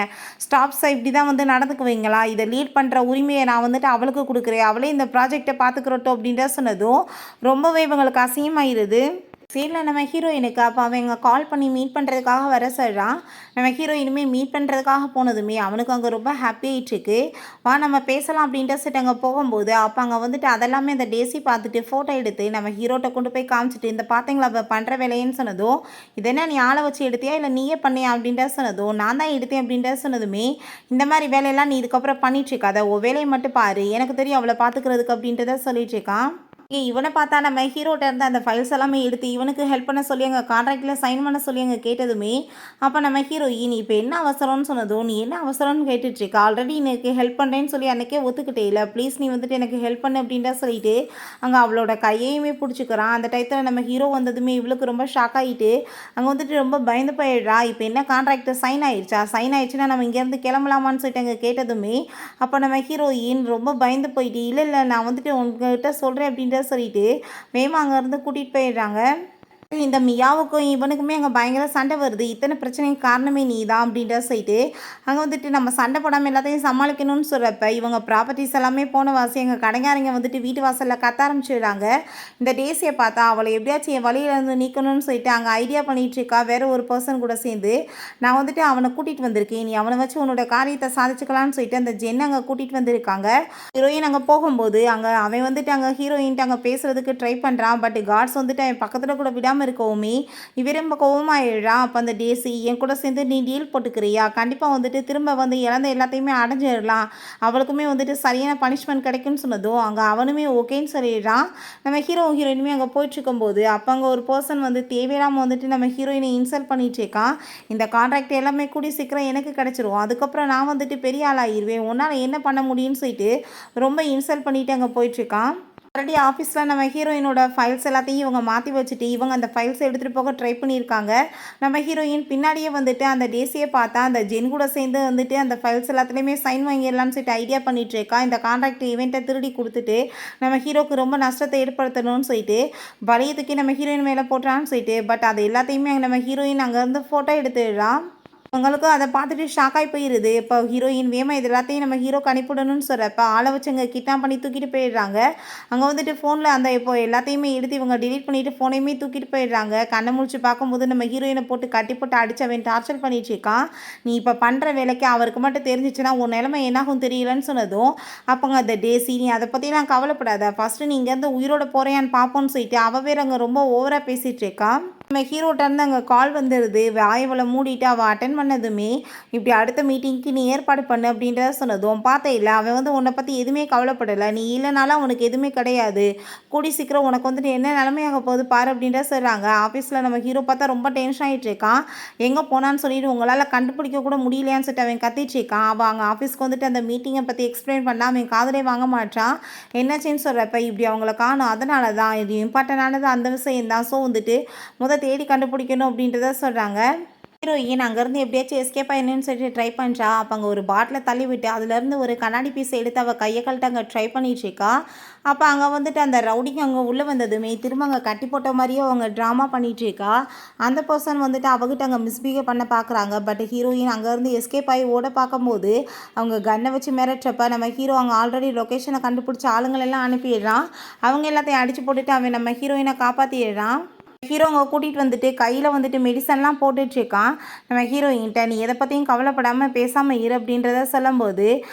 ஸ்டாப்ஸை இப்படி தான் வந்து நடந்துக்குவீங்களா, இதை லீட் பண்ணுற உரிமையை நான் வந்துட்டு அவளுக்கு கொடுக்குறேன், அவளே இந்த ப்ராஜெக்டை பார்த்துக்கிறட்டும் அப்படின்ற சொன்னதும் ரொம்பவே இவங்களுக்கு அசிங்கமாயிருது. சீனில் நம்ம ஹீரோயினுக்கு அப்போ அவங்க கால் பண்ணி மீட் பண்ணுறதுக்காக வர சொல்கிறான். நம்ம ஹீரோயினுமே மீட் பண்ணுறதுக்காக போனதுமே அவனுக்கு அங்கே ரொம்ப ஹாப்பியாகிட்டுருக்கு. வா நம்ம பேசலாம் அப்படின்ட்டு சொல்லிட்டு அங்கே போகும்போது அப்போ அங்கே வந்துட்டு அதெல்லாமே அந்த டேசி பார்த்துட்டு ஃபோட்டோ எடுத்து நம்ம ஹீரோட்ட கொண்டு போய் காமிச்சிட்டு இந்த பார்த்தீங்களா அவள் பண்ணுற வேலைன்னு சொன்னதும் இது என்ன நீ ஆளை வச்சு எடுத்தியா இல்லை நீயே பண்ணியா அப்படின்ட்டு சொன்னதும் நான் தான் எடுத்தேன் அப்படின்ட்டு சொன்னதுமே இந்த மாதிரி வேலையெல்லாம் நீ இதுக்கப்புறம் பண்ணிட்டுருக்காத, உன் வேலையை மட்டும் பாரு, எனக்கு தெரியும் அவளை பார்த்துக்கிறதுக்கு அப்படின்றத சொல்லிட்டுருக்கான். இவனை பார்த்தா நம்ம ஹீரோட்ட இருந்து அந்த ஃபைல்ஸ் எல்லாமே எடுத்து இவனுக்கு ஹெல்ப் பண்ண சொல்லி அங்கே கான்ட்ராக்டில் சைன் பண்ண சொல்லி அங்கே கேட்டதுமே அப்போ நம்ம ஹீரோயின் இப்போ என்ன அவசரம்னு சொன்னதும் நீ என்ன அவசரம்னு கேட்டுட்ருக்கா, ஆல்ரெடி எனக்கு ஹெல்ப் பண்ணுறேன்னு சொல்லி அன்றைக்கே ஒத்துக்கிட்டே இல்லை, ப்ளீஸ் நீ வந்துட்டு எனக்கு ஹெல்ப் பண்ணு அப்படின்ட்டு சொல்லிட்டு அங்கே அவளோட கையையுமே பிடிச்சிக்கிறான். அந்த டயத்தில் நம்ம ஹீரோ வந்ததுமே இவளுக்கு ரொம்ப ஷாக் ஆகிட்டு அங்கே வந்துட்டு ரொம்ப பயந்து போயிடுறா. இப்போ என்ன கான்ட்ராக்ட் சைன் ஆயிடுச்சா, சைன் ஆயிடுச்சுன்னா நம்ம இங்கேருந்து கிளம்பலாமான்னு சொல்லிட்டு அங்கே கேட்டதுமே அப்போ நம்ம ஹீரோயின் ரொம்ப பயந்து போயிட்டு இல்லை இல்லை நான் வந்துட்டு உங்ககிட்ட சொல்கிறேன் அப்படின்ற சொல்லிட்டு வேமா அங்கேருந்து கூட்டிகிட்டு போயிடுறாங்க. இந்த மியாவுக்கும் இவனுக்குமே அங்கே பயங்கர சண்டை வருது, இத்தனை பிரச்சனைக்கு காரணமே நீ தான் அப்படின்ற சொல்லிட்டு அங்கே வந்துட்டு நம்ம சண்டை போடாமல் எல்லாத்தையும் சமாளிக்கணும்னு சொல்கிறப்ப இவங்க ப்ராப்பர்ட்டிஸ் எல்லாமே போன வாசி எங்கள் கடைக்காரங்க வந்துட்டு வீட்டு வாசலில் கத்த ஆரம்பிச்சிடுறாங்க. இந்த டேசியை பார்த்தா அவளை எப்படியாச்சும் என் வழியிலேருந்து நீக்கணும்னு சொல்லிட்டு அங்கே ஐடியா பண்ணிகிட்டு இருக்கா வேற ஒரு பர்சன் கூட சேர்ந்து. நான் வந்துட்டு அவனை கூட்டிகிட்டு வந்திருக்கேன், நீ அவனை வச்சு உன்னோட காரியத்தை சாதிச்சுக்கலான்னு சொல்லிட்டு அந்த ஜென் அங்கே கூட்டிகிட்டு வந்திருக்காங்க. ஹீரோயின் அங்கே போகும்போது அங்கே அவன் வந்துட்டு அங்கே ஹீரோயின்ட்டு அங்கே பேசுகிறதுக்கு ட்ரை பண்ணுறான். பட் கார்ட்ஸ் வந்துட்டு அவன் பக்கத்தில் கூட விடாமல் இருக்கவுமே இவ ரொம்ப கோவமாயிடுறா. அப்போ அந்த டேசி என் கூட சேர்ந்து நீ டீல் போட்டுக்கிறியா, கண்டிப்பாக வந்துட்டு திரும்ப வந்து இழந்த எல்லாத்தையுமே அடைஞ்சிடலாம், அவளுக்குமே வந்துட்டு சரியான பனிஷ்மெண்ட் கிடைக்கும்னு சொன்னதும் அங்கே அவனுமே ஓகேன்னு சொல்லிடுறான். நம்ம ஹீரோயினுமே அங்கே போயிட்டுருக்கும்போது அப்போ அங்கே ஒரு பர்சன் வந்து தேவையில்லாமல் வந்துட்டு நம்ம ஹீரோயினை இன்சல்ட் பண்ணிட்டு இருக்கான். இந்த கான்ட்ராக்ட் எல்லாமே கூடி சீக்கிரம் எனக்கு கிடச்சிரும், அதுக்கப்புறம் நான் வந்துட்டு பெரிய ஆளாகிடுவேன், உன்னால் என்ன பண்ண முடியும்னு சொல்லிட்டு ரொம்ப இன்சல்ட் பண்ணிட்டு அங்கே போயிட்டுருக்கான். ஆல்ரெடி ஆஃபீஸில் நம்ம ஹீரோயினோட ஃபைல்ஸ் எல்லாத்தையும் இவங்க மாற்றி வச்சுட்டு இவங்க அந்த ஃபைல்ஸை எடுத்துகிட்டு போக ட்ரை பண்ணியிருக்காங்க. நம்ம ஹீரோயின் பின்னாடியே வந்துட்டு அந்த டேசியை பார்த்தா அந்த ஜென் கூட சேர்ந்து வந்துட்டு அந்த ஃபைல்ஸ் எல்லாத்துலேயுமே சைன் வாங்கிடலான்னு சொல்லிட்டு ஐடியா பண்ணிகிட்ருக்கா. இந்த கான்ட்ராக்ட் இவெண்ட்டை திருடி கொடுத்துட்டு நம்ம ஹீரோக்கு ரொம்ப நஷ்டத்தை ஏற்படுத்தணும்னு சொல்லிட்டு பழையத்துக்கு நம்ம ஹீரோயின் மேலே போட்டுறான்னு சொல்லிட்டு பட் அது எல்லாத்தையுமே நம்ம ஹீரோயின் அங்கேருந்து ஃபோட்டோ எடுத்துடுறான். அவங்களுக்கும் அதை பார்த்துட்டு ஷாக்காகி போயிடுது. இப்போ ஹீரோயின் வேமா இது எல்லாத்தையும் நம்ம ஹீரோக்கு அனுப்பிவிடணும்னு சொல்கிறப்ப ஆளை வச்சு அங்கே கிட்னாப் பண்ணி தூக்கிட்டு போயிடுறாங்க. அங்கே வந்துட்டு ஃபோனில் அந்த இப்போ எல்லாத்தையுமே எடுத்து இவங்க டிலீட் பண்ணிவிட்டு ஃபோனையுமே தூக்கிட்டு போயிடுறாங்க. கண்ணை முடிச்சு பார்க்கும்போது நம்ம ஹீரோயினை போட்டு கட்டி போட்டு அடிச்சவன் டார்ச்சர் பண்ணிட்டு இருக்கான். நீ இப்போ பண்ணுற வேலைக்கு அவருக்கு மட்டும் தெரிஞ்சிச்சுன்னா உன் நிலைமை என்னாகும் தெரியலன்னு சொன்னதும் அப்போங்க அந்த டேசி நீ அதை பற்றிலாம் கவலைப்படாத, ஃபஸ்ட்டு நீ இங்கேருந்து உயிரோட போகிறேன்னு பார்ப்போன்னு சொல்லிட்டு அவ வேறு அங்கே ரொம்ப ஓவராக பேசிகிட்டு இருக்கான். நம்ம ஹீரோட்டேருந்து அங்கே கால் வந்துடுது. வாயவளை மூடிட்டு அவள் அட்டன் பண்ணதுமே, இப்படி அடுத்த மீட்டிங்க்கு நீ ஏற்பாடு பண்ணு அப்படின்றத சொன்னதும், பார்த்தே இல்லை அவன் வந்து உன்னை பற்றி எதுவுமே கவலைப்படலை. நீ இல்லைனாலும் அவனுக்கு எதுவுமே கிடையாது. கூடி சீக்கிரம் உனக்கு வந்துட்டு என்ன நிலைமையாக போகுது பாரு அப்படின்றத சொல்கிறாங்க. ஆஃபீஸில் நம்ம ஹீரோ பார்த்தா ரொம்ப டென்ஷன் ஆகிட்டு இருக்கான். எங்கே போனான்னு சொல்லிட்டு உங்களால் கண்டுபிடிக்க கூட முடியலையான்னு சொல்லிட்டு அவன் கத்திட்டு இருக்கான். அவள் அங்கே ஆஃபீஸ்க்கு வந்துட்டு அந்த மீட்டிங்கை பற்றி எக்ஸ்பிளைன் பண்ணால் அவன் காதலே வாங்க மாட்டான். என்னாச்சுன்னு சொல்கிறப்ப இப்படி அவங்கள காணும், அதனால தான் இது இம்பார்ட்டண்டானது அந்த விஷயம் தான். ஸோ வந்துட்டு தேடி கண்டுபிடிக்கணும் அப்படின்றத சொல்கிறாங்க. ஹீரோயின் அங்கேருந்து எப்படியாச்சும் எஸ்கேப் ஆயிடணும்னு சொல்லிட்டு ட்ரை பண்ணுறா. அப்போ அங்கே ஒரு பாட்டிலை தள்ளி விட்டு அதுலேருந்து ஒரு கண்ணாடி பீஸ் எடுத்து அவள் கையை கழட்டு அங்கே ட்ரை பண்ணிட்டுருக்கா. அப்போ அங்கே வந்துட்டு அந்த ரவுடிங்க அங்கே உள்ளே வந்ததுமே திரும்ப அங்கே கட்டி போட்ட மாதிரியே அவங்க ட்ராமா பண்ணிகிட்ருக்கா. அந்த பர்சன் வந்துட்டு அவகிட்ட அங்கே மிஸ்பிஹேவ் பண்ண பார்க்குறாங்க. பட் ஹீரோயின் அங்கேருந்து எஸ்கேப் ஆகி ஓட பார்க்கும்போது அவங்க கன்னை வச்சு மிரட்டுறப்ப நம்ம ஹீரோ அங்கே ஆல்ரெடி லொக்கேஷனை கண்டுபிடிச்ச ஆளுங்களெல்லாம் அனுப்பிடுறான். அவங்க எல்லாத்தையும் அடித்து போட்டுட்டு அவன் நம்ம ஹீரோயினை காப்பாற்றிடுறான். ஹீரோ அங்கே கூட்டிகிட்டு வந்துட்டு கையில் வந்துட்டு மெடிசன்லாம் போட்டுட்ருக்கான். நம்ம ஹீரோயின்கிட்ட நீ எதை பற்றியும் கவலைப்படாமல் பேசாமல் இரு அப்படின்றத சொல்லும்போது,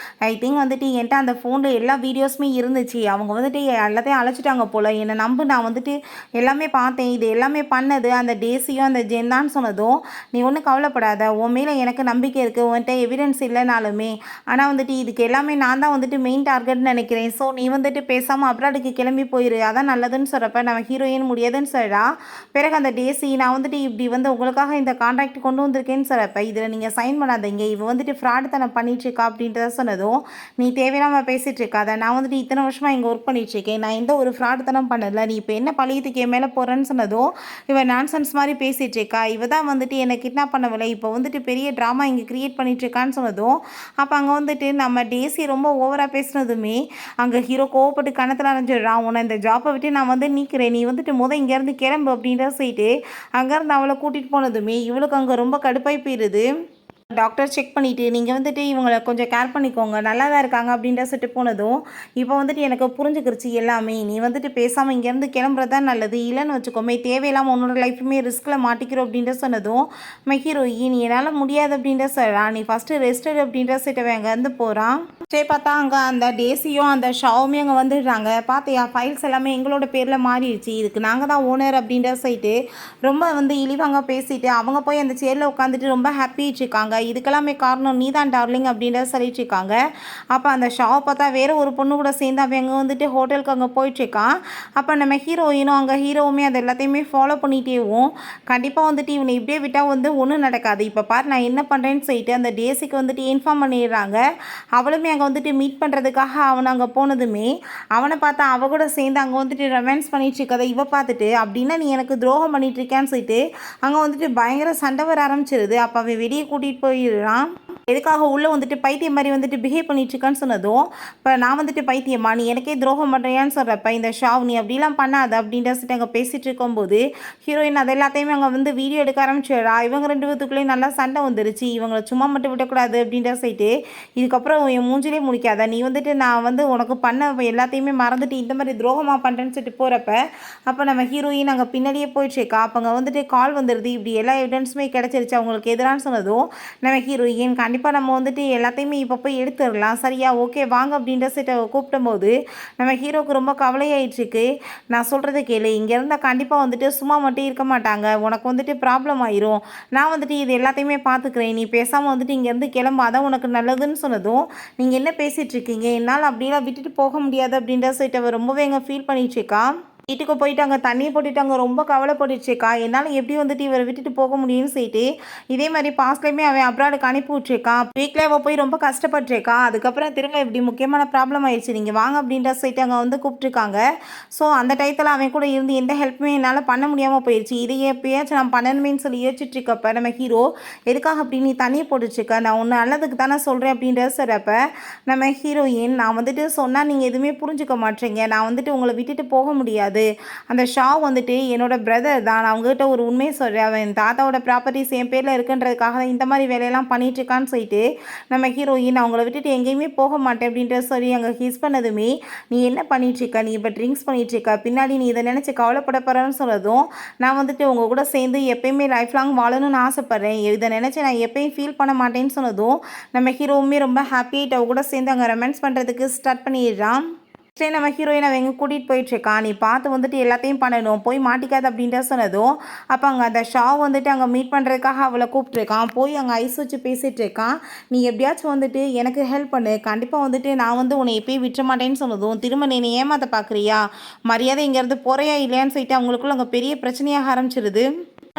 ஐ திங்க் வந்துட்டு என்கிட்ட அந்த ஃபோனில் எல்லா வீடியோஸுமே இருந்துச்சு. அவங்க வந்துட்டு எல்லாத்தையும் அழைச்சிட்டாங்க போல். என்னை நம்பு, நான் வந்துட்டு எல்லாமே பார்த்தேன். இது எல்லாமே பண்ணது அந்த டேசியும் அந்த ஜென்தான்னு சொன்னதும், நீ ஒன்றும் கவலைப்படாத, உன் மேலே எனக்கு நம்பிக்கை இருக்குது, உன்கிட்ட எவிடன்ஸ் இல்லைனாலுமே. ஆனால் வந்துட்டு இதுக்கு எல்லாமே நான் தான் வந்துட்டு மெயின் டார்கெட்னு நினைக்கிறேன். ஸோ நீ வந்துட்டு பேசாமல் அப்ராடுக்கு கிளம்பி போயிரு, அதான் நல்லதுன்னு சொல்கிறப்ப நம்ம ஹீரோயின் முடியாதுன்னு சொல்கிறா. பிறகு அந்த டேசி நான் வந்துட்டு இப்படி வந்து உங்களுக்காக இந்த கான்ட்ராக்ட் கொண்டு வந்திருக்கேன்னு சொல்கிறப்ப இதில் நீங்கள் சைன் பண்ணாதீங்க, இவ வந்துட்டு ஃப்ராடு தனம் பண்ணிகிட்ருக்கா அப்படின்றத சொன்னதும், நீ தேவையில்லாமல் பேசிகிட்டு இருக்காத, நான் வந்துட்டு இத்தனை வருஷமாக இங்கே ஒர்க் பண்ணிகிட்ருக்கேன், நான் எந்த ஒரு ஃப்ராடு தனம் பண்ணல, நீ இப்போ என்ன பழியத்துக்கு என் மேலே போகிறேன்னு சொன்னதும், இவன் நான்சென்ஸ் மாதிரி பேசிகிட்டு இருக்கா, இவ தான் வந்துட்டு என்னை கிட்னாப் பண்ணவில்லை, இப்போ வந்துட்டு பெரிய ட்ராமா இங்கே க்ரியேட் பண்ணிகிட்ருக்கான்னு சொன்னதும், அப்போ அங்கே வந்துட்டு நம்ம டேசி ரொம்ப ஓவராக பேசினதுமே அங்கே ஹீரோ கோவப்பட்டு கணத்தில் அரைஞ்சிடுறான். உன்னை இந்த ஜாப்பை விட்டு நான் வந்து நீக்கிறேன், நீ வந்துட்டு இங்கேருந்து கிளம்பு அப்படின்ற சொல்லிட்டு அங்கேருந்து அவளை கூட்டிகிட்டு போனதுமே இவளுக்கு அங்கே ரொம்ப கடுப்பாய் போயிடுது. டாக்டர் செக் பண்ணிவிட்டு நீங்கள் வந்துட்டு இவங்களை கொஞ்சம் கேர் பண்ணிக்கோங்க, நல்லா தான் இருக்காங்க அப்படின்ற சொல்லிட்டு போனதும், இப்போ வந்துட்டு எனக்கு புரிஞ்சுக்கிருச்சு எல்லாமே, நீ வந்துட்டு பேசாமல் இங்கேருந்து கிளம்புறதான் நல்லது, இல்லைன்னு வச்சுக்கோமே தேவையில்லாமல் உன்னோட லைஃப்புமே ரிஸ்கில் மாட்டிக்கிறோம் அப்படின்ற சொன்னதும், ஹீரோயின் என்னால் முடியாது அப்படின்ற சொல்கிறான். நீ ஃபஸ்ட்டு ரெஸ்டட் அப்படின்ற சொல்லிட்டு அங்கேருந்து போகிறான். சரி பார்த்தா அங்கே அந்த டேசியும் அந்த ஷாவுமே அங்கே வந்துடுறாங்க. பார்த்தியா ஃபைல்ஸ் எல்லாமே எங்களோட பேரில் மாறிடுச்சு, இதுக்கு நாங்கள் தான் ஓனர் அப்படின்ற சொல்லிட்டு ரொம்ப வந்து இழிவாங்க பேசிட்டு அவங்க போய் அந்த சேரில் உட்காந்துட்டு ரொம்ப ஹாப்பிட்டு இருக்காங்க. இதுக்கெல்லாமே காரணம் நீ தான் டார்லிங் அப்படின்றத சொல்லிட்டு இருக்காங்க. அப்போ அந்த ஷாவை பார்த்தா வேறு ஒரு பொண்ணு கூட சேர்ந்து அவன் அங்கே வந்துட்டு ஹோட்டலுக்கு அங்கே போயிட்டுருக்கான். அப்போ நம்ம ஹீரோயினும் அங்கே ஹீரோவுமே அது எல்லாத்தையுமே ஃபாலோ பண்ணிட்டேவும் கண்டிப்பாக வந்துட்டு இவனை இப்படியே விட்டால் வந்து ஒன்றும் நடக்காது, இப்போ பார் நான் என்ன பண்ணுறேன்னு சொல்லிட்டு அந்த டேசிக்கு வந்துட்டு இன்ஃபார்ம் பண்ணிடுறாங்க. அவளுமே அங்கே வந்துட்டு மீட் பண்ணுறதுக்காக அவனை அங்கே போனதுமே அவனை பார்த்தா அவ கூட சேர்ந்து அங்கே வந்துட்டு ரொமான்ஸ் பண்ணிட்டு இருக்கதை இவ பார்த்துட்டு, அப்படின்னா நீ எனக்கு துரோகம் பண்ணிட்டு இருக்கான்னு சொல்லிட்டு அங்கே வந்துட்டு பயங்கர சண்டை வர ஆரம்பிச்சிருது. அப்போ அவன் வெளியே கூட்டிகிட்டு போயிடுறான். எதுக்காக உள்ளே வந்துட்டு பைத்தியம் மாதிரி வந்துட்டு பிஹேவ் பண்ணிட்டுருக்கான்னு சொன்னதும், இப்போ நான் வந்துட்டு பைத்தியமா, நீ எனக்கே துரோகம் பண்ணுறியான்னு சொல்கிறப்ப இந்த ஷாவ் நீ அப்படிலாம் பண்ணாத அப்படின்ற சொல்லிட்டு அங்கே பேசிகிட்டு இருக்கும்போது ஹீரோயின் அது எல்லாத்தையுமே அங்கே வந்து வீடியோ எடுக்க ஆரம்பிச்சிடா. இவங்க ரெண்டு பேத்துக்குள்ளேயும் நல்லா சண்டை வந்துருச்சு, இவங்களை சும்மா மட்டும் விடக்கூடாது அப்படின்ற சொல்லிட்டு, இதுக்கப்புறம் என் மூஞ்சிலே முடிக்காத, நீ வந்துட்டு நான் வந்து உனக்கு பண்ண எல்லாத்தையுமே மறந்துட்டு இந்த மாதிரி துரோகமாக பண்ணுறேன்னு சொல்லிட்டு போகிறப்ப அப்போ நம்ம ஹீரோயின் அங்கே பின்னாடியே போயிட்டுருக்கா. அப்போ அங்கே வந்துட்டு கால் வந்துடுது, இப்படி எல்லா எவிடன்ஸுமே கிடச்சிருச்சு அவங்களுக்கு எதிரான்னு சொன்னதும், நம்ம ஹீரோயின் கண்டிப்பாக நம்ம வந்துட்டு எல்லாத்தையுமே இப்போ போய் எடுத்துடலாம், சரியா ஓகே வாங்க அப்படின்ற சீட்டை கூப்பிடும்போது நம்ம ஹீரோவுக்கு ரொம்ப கவலையாயிடுச்சுக்கு. நான் சொல்கிறத கேளு, இங்கே இருந்தால் கண்டிப்பாக வந்துட்டு சும்மா மட்டும் இருக்க மாட்டாங்க, உனக்கு வந்துட்டு ப்ராப்ளம் ஆயிரும், நான் வந்துட்டு இது எல்லாத்தையுமே பார்த்துக்கிறேன், நீ பேசாமல் வந்துட்டு இங்கேருந்து கிளம்பாதான் உனக்கு நல்லதுன்னு சொன்னதும், நீங்கள் என்ன பேசிகிட்டு இருக்கீங்க, என்னால் அப்படிலாம் விட்டுட்டு போக முடியாது அப்படின்ற சீட்டை ரொம்பவே எங்கே ஃபீல் பண்ணிட்டுருக்கா. வீட்டுக்கு போயிட்டு அங்கே தண்ணியை போட்டுட்டு அங்கே ரொம்ப கவலைப்பட்டுருச்சுக்கா. என்னால் எப்படி வந்துட்டு இவரை விட்டுட்டு போக முடியும்னு சொல்லிட்டு இதே மாதிரி பாஸ்ட்லேயுமே அவன் அப்ராடுக்கு அனுப்பி விட்ருக்கான். வீட்டில் அவள் போய் ரொம்ப கஷ்டப்பட்டுருக்கா. அதுக்கப்புறம் திரும்ப இப்படி முக்கியமான ப்ராப்ளம் ஆயிடுச்சு, நீங்கள் வாங்க அப்படின்ற சொல்லிட்டு அங்கே வந்து கூப்பிட்ருக்காங்க. ஸோ அந்த டயத்தில் அவன் கூட இருந்து எந்த ஹெல்ப்புமே என்னால் பண்ண முடியாமல் போயிடுச்சு, இதையே எப்பயாச்சும் நான் பண்ணணுமேன்னு சொல்லி யோசிச்சுட்ருக்கப்ப நம்ம ஹீரோ எதுக்காக அப்படி நீ தண்ணியை போட்டுட்ருக்க, நான் ஒன்று நல்லதுக்கு தானே சொல்கிறேன் அப்படின்ற சொல்கிறப்ப நம்ம ஹீரோயின் நான் வந்துட்டு சொன்னால் நீங்கள் எதுவுமே புரிஞ்சுக்க மாட்டேங்க, நான் வந்துட்டு உங்களை விட்டுட்டு போக முடியாது, அந்த ஷா வந்துட்டு என்னோட பிரதர் தான், நான் அவங்ககிட்ட ஒரு உண்மையை சொல்கிறேன், அவன் தாத்தாவோட ப்ராப்பர்ட்டிஸ் என் பேரில் இருக்குன்றதுக்காக இந்த மாதிரி வேலையெல்லாம் பண்ணிகிட்ருக்கான்னு சொல்லிட்டு நம்ம ஹீரோயின் அவங்கள விட்டுட்டு எங்கேயுமே போக மாட்டேன் அப்படின்ற சொல்லி அங்கே ஹிஸ் பண்ணதுமே, நீ என்ன பண்ணிகிட்ருக்க, நீ இப்போ ட்ரிங்க்ஸ் பண்ணிகிட்ருக்க, பின்னாடி நீ இதை நினச்சி கவலைப்பட போகிறேன்னு சொன்னதும், நான் வந்துட்டு உங்கள் கூட சேர்ந்து எப்பயுமே லைஃப் லாங் வாழணும்னு ஆசைப்பட்றேன், இதை நினச்சி நான் எப்பயும் ஃபீல் பண்ண மாட்டேன்னு சொன்னதும் நம்ம ஹீரோவுமே ரொம்ப ஹாப்பியாகிட்டு அவ கூட சேர்ந்து அங்கே ரொமான்ஸ் பண்ணுறதுக்கு ஸ்டார்ட் பண்ணிடுறான். சரி நம்ம ஹீரோயின் அவன் எங்கே கூட்டிகிட்டு போயிட்டுருக்கான், நீ பார்த்து வந்துட்டு எல்லாத்தையும் பண்ணணும், போய் மாட்டிக்காது அப்படின்ட்டு சொன்னதும் அப்போ அங்கே அந்த ஷா வந்துட்டு அங்கே மீட் பண்ணுறதுக்காக அவளை கூப்பிட்ருக்கான். போய் அங்கே ஐஸ் வச்சு பேசிகிட்டு இருக்கான். நீ எப்படியாச்சும் வந்துட்டு எனக்கு ஹெல்ப் பண்ணு, கண்டிப்பாக வந்துட்டு நான் வந்து உன்னை எப்பயும் விட்டுற மாட்டேன்னு சொன்னதும் திரும்ப நீ ஏமாற்ற பார்க்குறியா, மரியாதை இங்கேருந்து போறியா இல்லையான்னு சொல்லிட்டு அவங்களுக்குள்ள அங்கே பெரிய பிரச்சனையாக ஆரம்பிச்சிருது.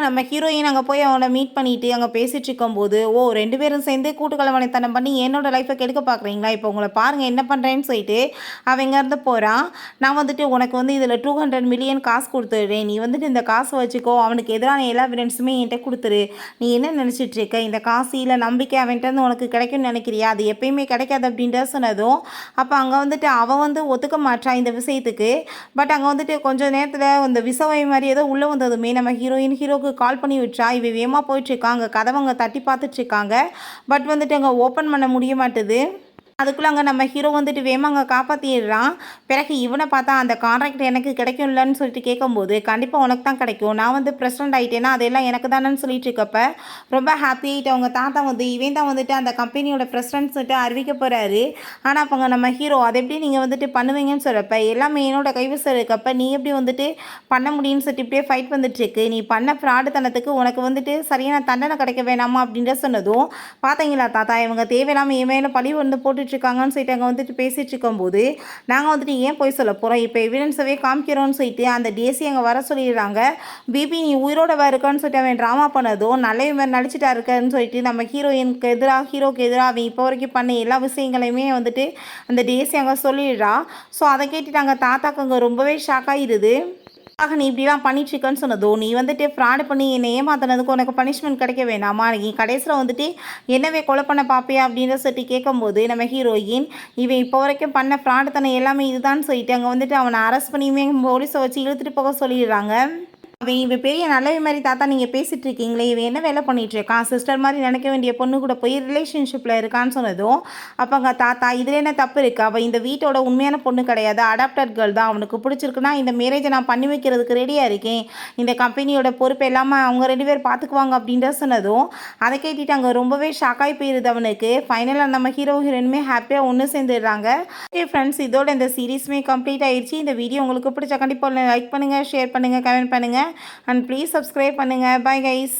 நம்ம ஹீரோயின் அங்கே போய் அவனை மீட் பண்ணிட்டு அங்கே பேசிட்டு இருக்கும்போது, ஓ 2 பேரும் சேர்ந்து கூட்டுக்கலவனைத்தனம் பண்ணி என்னோட லைஃப்பை கெடுக்க பார்க்குறீங்களா, இப்போ உங்களை பாருங்கள் என்ன பண்ணுறேன்னு சொல்லிட்டு அவன் இங்கேருந்து போகிறான். நான் வந்துட்டு உனக்கு வந்து இதில் 200 மில்லியன் காசு கொடுத்துடுறேன், நீ வந்துட்டு இந்த காசை வச்சுக்கோ, அவனுக்கு எதிரான எல்லா எவிடன்ஸுமே என்கிட்ட கொடுத்துரு, நீ என்ன நினச்சிட்டு இருக்க, இந்த காசு இல்லை நம்பிக்கை அவன்கிட்ட உனக்கு கிடைக்கும்னு நினைக்கிறியா, அது எப்பயுமே கிடைக்காது அப்படின்ட்டு சொன்னதும் அப்போ அங்கே வந்துட்டு அவன் வந்து ஒத்துக்க மாட்டான் இந்த விஷயத்துக்கு. பட் அங்கே வந்துட்டு கொஞ்சம் நேரத்தில் இந்த விசவை மாதிரி ஏதோ உள்ளே வந்ததுமே நம்ம ஹீரோக்கு கால் பண்ணி விட்டுறா. இவ வேகமாக போயிட்டுருக்காங்க, கதவங்க தட்டி பார்த்துட்ருக்காங்க. பட் வந்துட்டு அங்கே ஓப்பன் பண்ண முடிய மாட்டுது. அதுக்குள்ளே அங்கே நம்ம ஹீரோ வந்துட்டு வேகமாக அங்கே காப்பாற்றிடுறான். பிறகு இவனை பார்த்தா அந்த கான்ட்ராக்ட் எனக்கு கிடைக்கும்லன்னு சொல்லிட்டு கேட்கும்போது, கண்டிப்பாக உனக்கு தான் கிடைக்கும், நான் வந்து பிரசிடென்ட் ஆகிட்டேன்னா அதெல்லாம் எனக்கு தானேன்னு சொல்லிட்டு இருக்கப்ப ரொம்ப ஹாப்பி ஆகிட்டு அவங்க தாத்தா வந்து இவன் தான் வந்துட்டு அந்த கம்பெனியோட பிரசிடென்ட் சொல்லிட்டு அறிவிக்க போகிறாரு. ஆனால் அப்போ நம்ம ஹீரோ அதை எப்படி நீங்கள் வந்துட்டு பண்ணுவீங்கன்னு சொல்கிறப்ப எல்லாமே என்னோட கைவசம் இருக்கப்ப நீ எப்படி வந்துட்டு பண்ண முடியும்னு சொல்லிட்டு இப்படியே ஃபைட் வந்துட்டுருக்கு, நீ பண்ண ஃப்ராடுத்தனத்துக்கு உனக்கு வந்துட்டு சரியான தண்டனை கிடைக்க வேணாமா அப்படின்ற சொன்னதும், பார்த்தீங்களா தாத்தா இவங்க தேவையில்லாமல் என் மேலே பழி வந்து போட்டுட்ருக்காங்கன்னு சொல்லிட்டு அங்கே வந்துட்டு பேசிகிட்டு இருக்கும்போது, நாங்கள் வந்துட்டு ஏன் போய் சொல்ல போகிறோம், இப்போ எவிடன்ஸவே காமிக்கிறோன்னு சொல்லிட்டு அந்த டிஎஸ்சி அங்கே வர சொல்லிடுறாங்க. பிபி நீ உயிரோட இருக்கான்னு சொல்லிட்டு அவன் ட்ராமா பண்ணதும் நல்ல மாதிரி நடிச்சிட்டா இருக்கான்னு சொல்லிட்டு நம்ம ஹீரோக்கு எதிராக அவன் இப்போ வரைக்கும் பண்ண எல்லா விஷயங்களையுமே வந்துட்டு அந்த டிஎஸ்சி அங்கே சொல்லிடுறா. ஸோ அதை கேட்டுட்டு அங்கே தாத்தாக்கு அங்கே ரொம்பவே ஷாக் ஆகிடுது. நீ இப்படிலாம் பண்ணிட்டுருக்கன்னு சொன்னதோ, நீ வந்துட்டு ஃப்ராடு பண்ணி என்னை ஏமாத்தினதுக்கு உனக்கு பனிஷ்மெண்ட் கிடைக்க வேணாமா, நீ கடைசியில் வந்துட்டு என்னவே கொலை பண்ண பார்ப்பியா அப்படின்னு சொல்லிட்டு கேட்கும்போது நம்ம ஹீரோயின் இவன் இப்போ வரைக்கும் பண்ண ஃப்ராடுத்தனை எல்லாமே இதுதான் சொல்லிட்டு அங்கே வந்துட்டு அவனை அரெஸ்ட் பண்ணியுமே போலீஸை வச்சு இழுத்துட்டு போக சொல்லிடுறாங்க. இவன் பெரிய நல்லவே மாதிரி தாத்தா நீங்கள் பேசிகிட்டு இருக்கீங்களே, இவன் என்ன வேலை பண்ணிகிட்ருக்கான், சிஸ்டர் மாதிரி நினைக்க வேண்டிய பொண்ணு கூட போய் ரிலேஷன்ஷிப்பில் இருக்கான்னு சொன்னதும் அப்போ அங்கே தாத்தா இதில் என்ன தப்பு இருக்குது, அவள் இந்த வீட்டோட உண்மையான பொண்ணு கிடையாது, அடாப்டட் கேர்ள் தான், அவனுக்கு பிடிச்சிருக்குன்னா இந்த மேரேஜை நான் பண்ணி வைக்கிறதுக்கு ரெடியாக இருக்கேன், இந்த கம்பெனியோட பொறுப்பு எல்லாமே அவங்க 2 பேர் பார்த்துக்குவாங்க அப்படின்ற சொன்னதும் அதை கேட்டுட்டு அங்கே ரொம்பவே ஷாக்காகி போயிடுது அவனுக்கு. ஃபைனலாக நம்ம ஹீரோயினுமே ஹாப்பியாக ஒன்று சேர்ந்துடுறாங்க. ஓகே ஃப்ரெண்ட்ஸ், இதோட இந்த சீரீஸுமே கம்ப்ளீட் ஆயிடுச்சு. இந்த வீடியோ உங்களுக்கு பிடிச்ச கண்டிப்பாக லைக் பண்ணுங்கள், ஷேர் பண்ணுங்கள், கமெண்ட் பண்ணுங்கள். And please subscribe பண்ணுங்க. Bye guys.